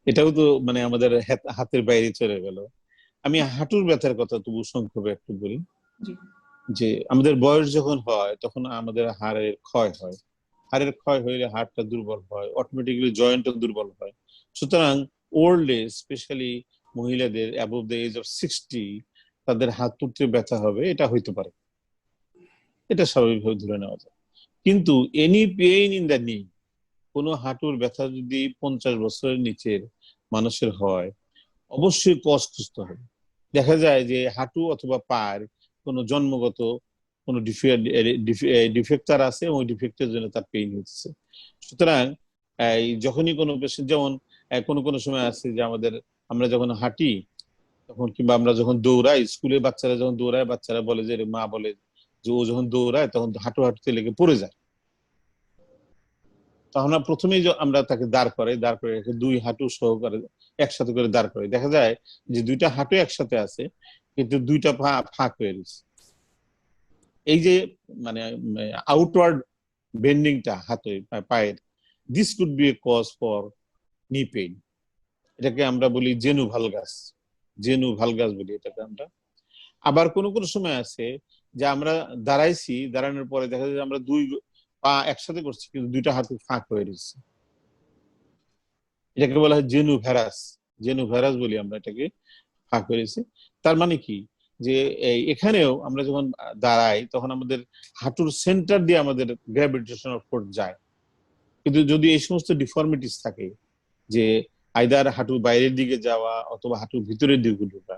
এটাও তো মানে আমাদের হাতের বাইরে চলে গেল। আমি হাঁটুর ব্যথার কথা তবু সংক্ষেপে একটু বলি। জি। যে আমাদের বয়স যখন হয় তখন আমাদের হাড়ের ক্ষয় হয়। হাড়ের ক্ষয় হইলে হাড়টা দুর্বল হয়, অটোমেটিক্যালি জয়েন্টও দুর্বল হয়। সুতরাং ওল্ড এজ, স্পেশালি মহিলাদের অ্যাবভ দ্য এজ অফ 60, তাদের হাত তুলতে ব্যথা হবে, এটা হইতে পারে, এটা স্বাভাবিকভাবে ধরে নেওয়া যায়। কিন্তু এনি পেইন ইন দ্য নি, কোনো হাঁটুর ব্যথা যদি 50 বছরের নিচের মানুষের হয়, অবশ্যই কজ খুঁজতে হবে। দেখা যায় যে হাঁটু অথবা পায়ের কোনো জন্মগত কোনো ডিফেক্ট তার আছে এবং ডিফেক্টের জন্য তার পেইন হচ্ছে। সুতরাং এই যখনই কোনো পেশেন্ট, যেমন কোনো কোনো সময় আছে যে আমরা যখন হাঁটি তখন, কিংবা আমরা যখন দৌড়াই, স্কুলে বাচ্চারা যখন দৌড়ায়, বাচ্চারা বলে যে, মা বলে যে ও যখন দৌড়ায় তখন হাঁটু হাঁটুতে লেগে পড়ে যায়। তখন আমরা প্রথমেই আমরা তাকে দাঁড় করে রেখে দুই হাঁটু সহকারে একসাথে করে দাঁড় করে, দেখা যায় যে দুইটা হাঁটু একসাথে আছে কিন্তু দুইটা পা ফাঁক হয়ে গেছে। এই যে মানে আউটওয়ার্ড বেন্ডিংটা হাতে পায়ের, this could be a cause for knee pain. এটাকে আমরা বলি জেনু ভালগাস বলি এটাকে আমরা। আবার কোন কোন সময় আছে যে আমরা দাঁড়াইছি, দাঁড়ানোর পরে দেখা যায় আমরা দুই পা একসাথে করছি কিন্তু দুইটা হাতে ফাঁক হয়ে গেছে, এটাকে বলা হয় জেনু ভ্যারাস বলি আমরা এটাকে, ফাঁক হয়েছে। তার মানে কি, যে এখানেও আমরা যখন দাঁড়াই তখন আমাদের হাঁটুর সেন্টার দিয়ে আমাদের গ্র্যাভিটেশনাল ফোর্স যায়। কিন্তু যদি এই সমস্ত ডিফর্মিটিস থাকে, যে আইদার হাঁটুর বাইরের দিকে যাওয়া অথবা হাঁটুর ভিতরের দিকে ঢোকা,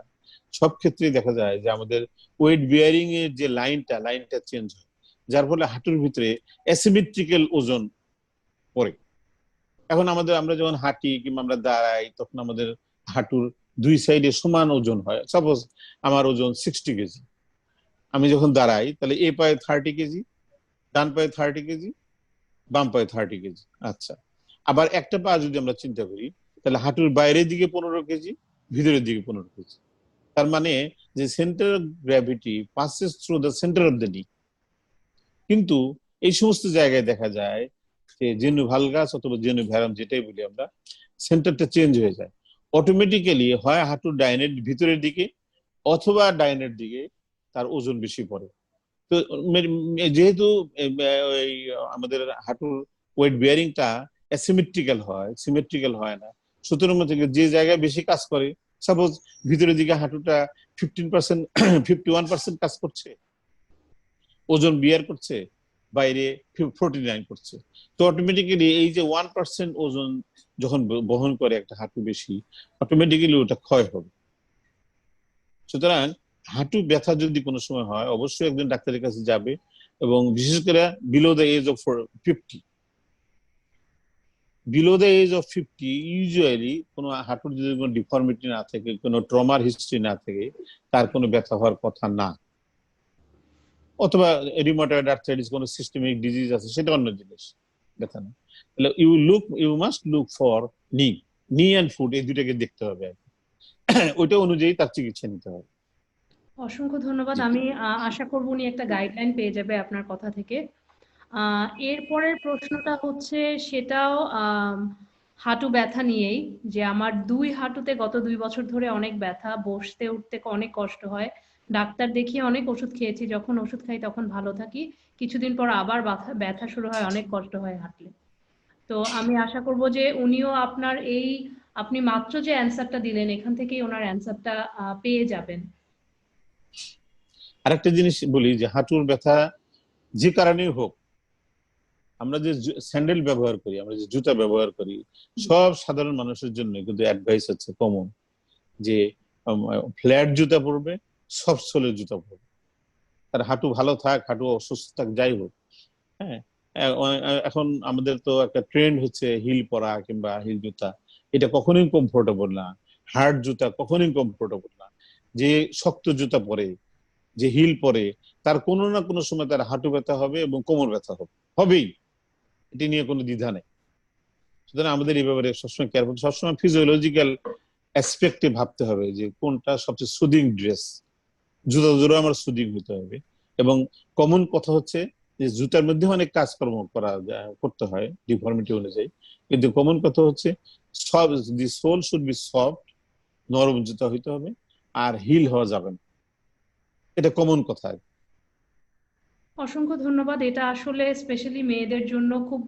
সব ক্ষেত্রে দেখা যায় যে আমাদের ওয়েট বিয়ারিং এর যে লাইনটা চেঞ্জ হয়, যার ফলে হাঁটুর ভিতরে অ্যাসিমেট্রিক্যাল ওজন পড়ে। এখন আমরা যখন হাঁটি কিংবা আমরা দাঁড়াই তখন আমাদের হাঁটুর দুই সাইডে সমান ওজন হয়। সাপোজ আমার ওজন 60 কেজি, আমি যখন দাঁড়াই তাহলে এ পায়ে 30 কেজি, ডান পায়ে 30 কেজি, বাম পায়ে 30 কেজি। আচ্ছা, আবার একটা পা যদি আমরা চিন্তা করি তাহলে হাঁটুর বাইরের দিকে 15 কেজি, ভিতরের দিকে 15 কেজি। তার মানে যে centre of gravity passes through the centre of the নি। কিন্তু এই সমস্ত জায়গায় দেখা যায় যে জেনু ভালগাস অথবা জেনু ভ্যারাম যেটাই বলি আমরা, সেন্টারটা চেঞ্জ হয়ে যায় অটোমেটিক্যালি, হয় হাঁটুর ডাইনের ভিতরের দিকে অথবা ডাইনের দিকে তার ওজন বেশি পড়ে। তো যেহেতু ওই আমাদের হাঁটুর ওয়েট বিয়ারিংটা অ্যাসিমেট্রিক্যাল হয়, সিমেট্রিক্যাল হয় না, সুতরাং যে জায়গায় বেশি কাজ করে, সাপোজ ভিতরের দিকে হাঁটুটা 15%, 51% কাজ করছে, ওজন বিয়ার করছে, বাইরে 49 করছে। তো অটোমেটিক্যালি এই যে 1% ওজন যখন বহন করে একটা হাঁটু বেশি, অটোমেটিক্যালি ওটা ক্ষয় হবে। সুতরাং হাঁটু ব্যথা যদি কোনো সময় হয় অবশ্যই একজন ডাক্তারের কাছে যাবে, এবং বিশেষ করে below the age of 50, below the age of 50 usually কোনো হাঁটুর যদি কোনো ডিফর্মিটি না থাকে, কোনো ট্রমার হিস্ট্রি না থাকে, তার কোনো ব্যথা হওয়ার কথা না। অথবা রিউমাটয়েড আর্থ্রাইটিস, কোনো সিস্টেমিক ডিজিজ আছে, সেটা অন্য জিনিস, ব্যথা না। তাহলে ইউ মাস্ট লুক ফর নি অ্যান্ড ফুট, এই দুটাকে দেখতে হবে, ওইটা অনুযায়ী তার চিকিৎসা নিতে হবে। অসংখ্য ধন্যবাদ। জি। আমি আশা করব উনি একটা গাইডলাইন পেয়ে যাবে আপনার কথা থেকে। এরপরের প্রশ্নটা হচ্ছে, সেটাও হাঁটু ব্যথা নিয়েই, যে আমার দুই হাঁটুতে গত 2 বছর ধরে অনেক ব্যথা, বসতে উঠতে অনেক কষ্ট হয়, ডাক্তার দেখিয়ে অনেক ওষুধ খেয়েছি, যখন ওষুধ খাই তখন ভালো থাকি, কিছুদিন পর আবার ব্যথা শুরু হয়, অনেক কষ্ট হয় হাঁটলে। তো আমি আশা করব যে উনিও আপনার এই, আপনি মাত্র যে অ্যান্সারটা দিলেন এখান থেকেই ওনার অ্যান্সারটা পেয়ে যাবেন। আরেকটা জিনিস বলি, যে হাঁটুর ব্যথা যে কারণেই হোক, আমরা যে স্যান্ডেল ব্যবহার করি, আমরা যে জুতা ব্যবহার করি, সব সাধারণ মানুষের জন্য কিন্তু অ্যাডভাইস হচ্ছে কমন যে ফ্ল্যাট জুতা পরবে, সফট সোলের জুতা পরবে। তার হাঁটু ভালো থাক, হাঁটু অসুস্থ থাক, যাই হোক। হ্যাঁ, এখন আমাদের তো একটা ট্রেন্ড হচ্ছে হিল পরা কিংবা হিল জুতা, এটা কখনোই কমফোর্টেবল না। হার্ড জুতা কখনোই কমফোর্টেবল না। যে শক্ত জুতা পরে, যে হিল পরে, তার কোনো না কোনো সময় তার হাঁটু ব্যথা হবে এবং কোমর ব্যথা হবে, হবেই। এটি নিয়ে কোনো দ্বিধা নেই। সুতরাং আমাদের এই ব্যাপারে সবসময় কেয়ারফুল, সবসময় ফিজিওলজিক্যাল অ্যাসপেক্টে ভাবতে হবে যে কোনটা সবচেয়ে সুদিং ড্রেস। জুতা জোড়া আমার সুদিং হতে হবে। এবং কমন কথা হচ্ছে যে জুতার মধ্যে অনেক কাজকর্ম করতে হয় ডিফর্মিটি অনুযায়ী, কিন্তু কমন কথা হচ্ছে সব দি সোল শুড বি সফট, নরম জুতা হইতে হবে, আর হিল হওয়া যাবে না। এটা কমন কথা। অসংখ্য ধন্যবাদ। এটা আসলে স্পেশালি মেয়েদের জন্য খুব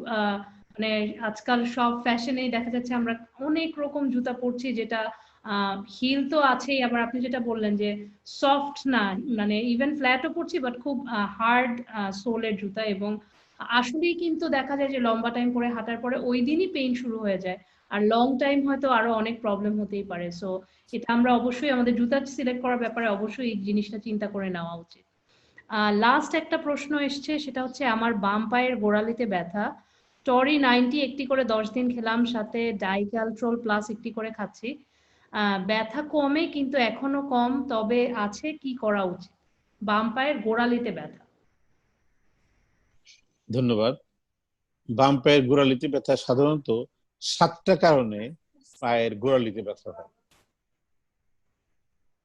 মানে আজকাল সব ফ্যাশনেই দেখা যাচ্ছে আমরা অনেক রকম জুতা পরছি, যেটা হিল তো আছেই, আবার আপনি যেটা বললেন যে সফট না, মানে ইভেন ফ্ল্যাটও পরছি বাট খুব হার্ড সোলের জুতা। এবং আসলেই কিন্তু দেখা যায় যে লম্বা টাইম পরে হাঁটার পরে ওই দিনই পেইন শুরু হয়ে যায়, আর লং টাইম হয়তো আরো অনেক প্রবলেম হতেই পারে। সো এটা আমরা অবশ্যই আমাদের জুতা সিলেক্ট করার ব্যাপারে অবশ্যই এই জিনিসটা চিন্তা করে নেওয়া উচিত। লাস্ট একটা প্রশ্ন এসছে, সেটা হচ্ছে আমার বাম পায়ের গোড়ালিতে ব্যথা, টরি 90 একটি করে 10 দিন খেলাম, সাথে ডাইক্যালট্রল প্লাস একটি করে খাচ্ছি। ব্যথা কমে কিন্তু এখনো কম, তবে আছে, কি করা উচিত? বাম পায়ের গোড়ালিতে ব্যথা। ধন্যবাদ। বাম পায়ের গোড়ালিতে ব্যথা সাধারণত 7টা কারণে পায়ের গোড়ালিতে ব্যথা হয়।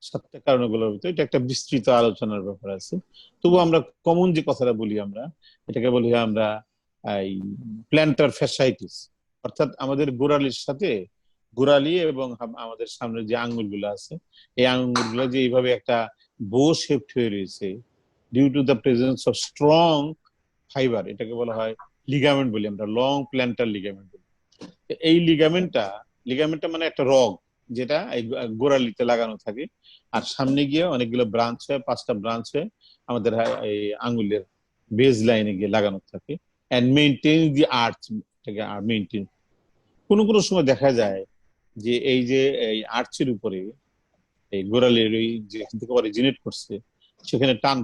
7টা কারণগুলোর ভিতরে এটা একটা বিস্তৃত আলোচনার ব্যাপার আছে। তবু আমরা কমন যে কথাটা বলি, আমরা এটাকে বলি আমরা এই প্ল্যান্টার ফ্যাসাইটিস, অর্থাৎ আমাদের গোড়ালির সাথে গোড়ালি এবং আমাদের সামনে যে আঙ্গুলগুলো আছে, এই আঙ্গুলগুলো যে এইভাবে একটা বো শেপড হয়ে রয়েছে due to the presence of strong fibre, এটাকে বলা হয় লিগামেন্ট বলি আমরা, লং প্ল্যান্টার লিগামেন্ট বলি। এই লিগামেন্টটা মানে একটা রগ, যেটা এই গোড়ালিতে লাগানো থাকে, আর সামনে গিয়ে অনেকগুলো ব্রাঞ্চ হয়, 5টা ব্রাঞ্চ হয় আমাদের এই আঙ্গুলের বেজ লাইনে গিয়ে লাগানো থাকে, এন্ড মেইনটেইন দি আর্চ, এটাকে মেইনটেইন। কোনো কোনো সময় দেখা যায় যে এই যে এই আর্চের উপরে এই গোড়ালির ওই যেখান থেকে অরিজিনেট করছে সেখানে টান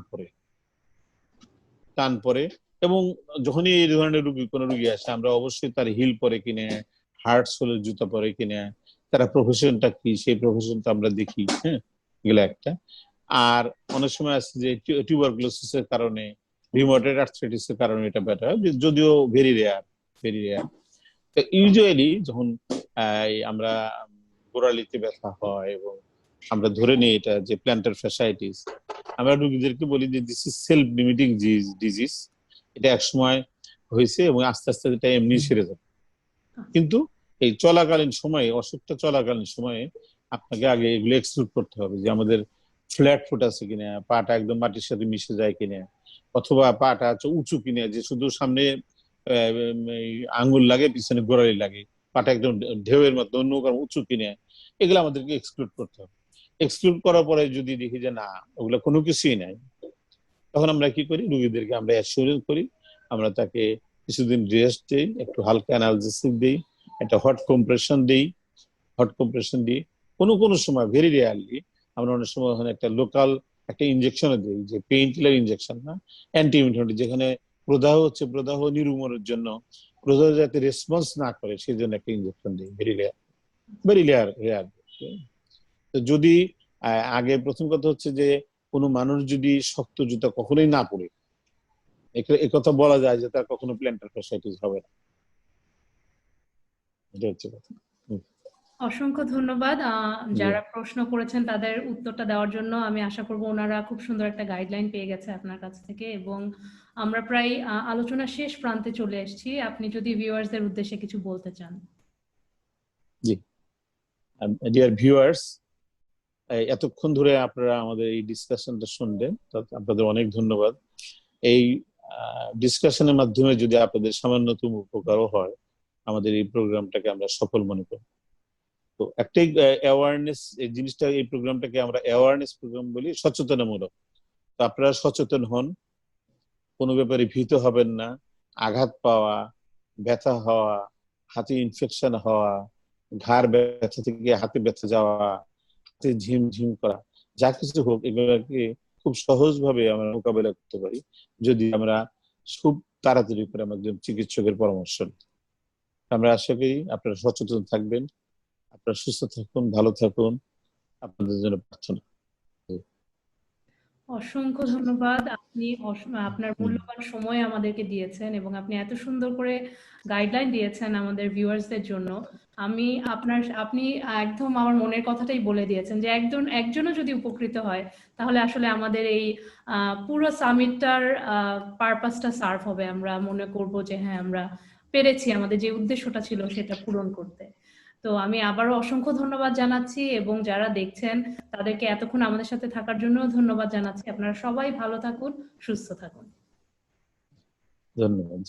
পরে। এবং যখনই এই ধরনের কোনো রুগী আসে, আমরা অবশ্যই তার হিল পরে কিনে, হার্ড সোলের জুতা পরে কিনে, তারা প্রফেশনটা কি সেই প্রফেশনটা আমরা দেখি। হ্যাঁ, এগুলো একটা। আর অনেক সময় আছে যে টিউবারকুলোসিস এর কারণে, রিউমাটয়েড আর্থ্রাইটিস এর কারণে এটা ব্যথা হয়, যদিও ভেরি রেয়ার। তো ইউজুয়ালি যখন আমরা গোড়ালিতে ব্যথা হয় এবং আমরা ধরে নিই এটা যে প্ল্যান্টার ফ্যাসাইটিস, আমরা রোগীদেরকে বলি যে this is self limiting disease, এটা একসময় হয়েছে এবং আস্তে আস্তে এটা এমনি সেরে যাবে। কিন্তু এই চলাকালীন সময়ে, অসুখটা চলাকালীন সময়ে আপনাকে আগে এগুলো এক্সক্লুড করতে হবে যে আমাদের ফ্ল্যাট ফুট আছে কিনা, পাটা একদম মাটির সাথে মিশে যায় কিনা, অথবা পাটা উঁচু কিনা, যে শুধু সামনে আঙ্গুল লাগে পিছনে গোড়ালি লাগে, পাটা একদম ঢেউয়ের মতো অন্য কারণ উঁচু কিনে, এগুলো আমাদেরকে এক্সক্লুড করতে হবে। এক্সক্লুড করার পরে যদি দেখি যে না, ওগুলো কোনো কিছুই নাই, তখন আমরা কি করি, রোগীদেরকে আমরা অ্যাসিওরেন্স করি, আমরা তাকে কিছুদিন রেস্ট দিই, একটু হালকা অ্যানালজেসিক দিই, একটা হট কম্প্রেশন দিই। কোনো কোনো সময় ভেরি রেয়ারলি আমরা অনেক সময় ওখানে একটা লোকাল একটা ইনজেকশনও দিই, যে পেইন কিলার ইনজেকশন না, অ্যান্টি ইনফ্লেমেটরি, যেখানে প্রদাহ হচ্ছে, প্রদাহ নির্মূলের জন্য, প্রদাহ যাতে রেসপন্স না করে সেই জন্য একটা ইনজেকশন দিই। Very rare. তো যদি আগে প্রথম কথা হচ্ছে যে কোনো মানুষ যদি শক্ত জুতা কখনোই না পরে, একথা বলা যায় যে তার কখনো প্ল্যান্টার ফ্যাসাইটিস হবে না। এটা হচ্ছে কথা। অসংখ্য ধন্যবাদ। যারা প্রশ্ন করেছেন তাদের উত্তরটা দেওয়ার জন্য। আমি আশা করব ওনারা খুব সুন্দর একটা গাইডলাইন পেয়ে গেছে আপনার কাছ থেকে, এবং আমরা প্রায় আলোচনা শেষ প্রান্তে চলে এসেছি। আপনি যদি ভিউয়ার্সদের উদ্দেশ্যে কিছু বলতে চান। জি, ডিয়ার ভিউয়ার্স, এতক্ষণ ধরে আপনারা আমাদের এই ডিসকাশনটা শুনলেন, আপনাদের অনেক ধন্যবাদ। এই ডিসকাশনের মাধ্যমে যদি আপনাদের সামান্যতম উপকারও হয়, আমাদের এই প্রোগ্রামটাকে আমরা সফল মনে করি। তো একটাই অ্যাওয়ারনেস, এই জিনিসটা, এই প্রোগ্রামটাকে আমরা অ্যাওয়ারনেস প্রোগ্রাম বলি, সচেতনতামূলক। তো আপনারা সচেতন হন, কোনো ব্যাপারে ভীত হবেন না, আঘাত পাওয়া, ব্যথা হওয়া, হাতে ইনফেকশন হওয়া, ঘাড় ব্যথা থেকে হাতে ব্যথা যাওয়া, হাতে ঝিমঝিম করা, যা কিছু হোক এগুলোকে খুব সহজভাবে আমরা মোকাবেলা করতে পারি যদি আমরা খুব তাড়াতাড়ি করে আমরা একজন চিকিৎসকের পরামর্শ নিই। আমরা আশা করি আপনারা সচেতন থাকবেন, আপনারা সুস্থ থাকুন, ভালো থাকুন, আপনাদের জন্য প্রার্থনা। অসংখ্য ধন্যবাদ। আপনি আপনার মূল্যবান সময় আমাদেরকে দিয়েছেন এবং আপনি এত সুন্দর করে গাইডলাইন দিয়েছেন আমাদের ভিউয়ার্সদের জন্য। আপনি একদম আমার মনের কথাটাই বলে দিয়েছেন যে একজনও যদি উপকৃত হয় তাহলে আসলে আমাদের এই পুরো সামিটটার পারপাসটা সার্ভ হবে। আমরা মনে করব যে হ্যাঁ, আমরা পেরেছি আমাদের যে উদ্দেশ্যটা ছিল সেটা পূরণ করতে। তো আমি আবারও অসংখ্য ধন্যবাদ জানাচ্ছি এবং যারা দেখছেন তাদেরকে এতক্ষণ আমাদের সাথে থাকার জন্য ধন্যবাদ জানাচ্ছি। আপনারা সবাই ভালো থাকুন, সুস্থ থাকুন। ধন্যবাদ।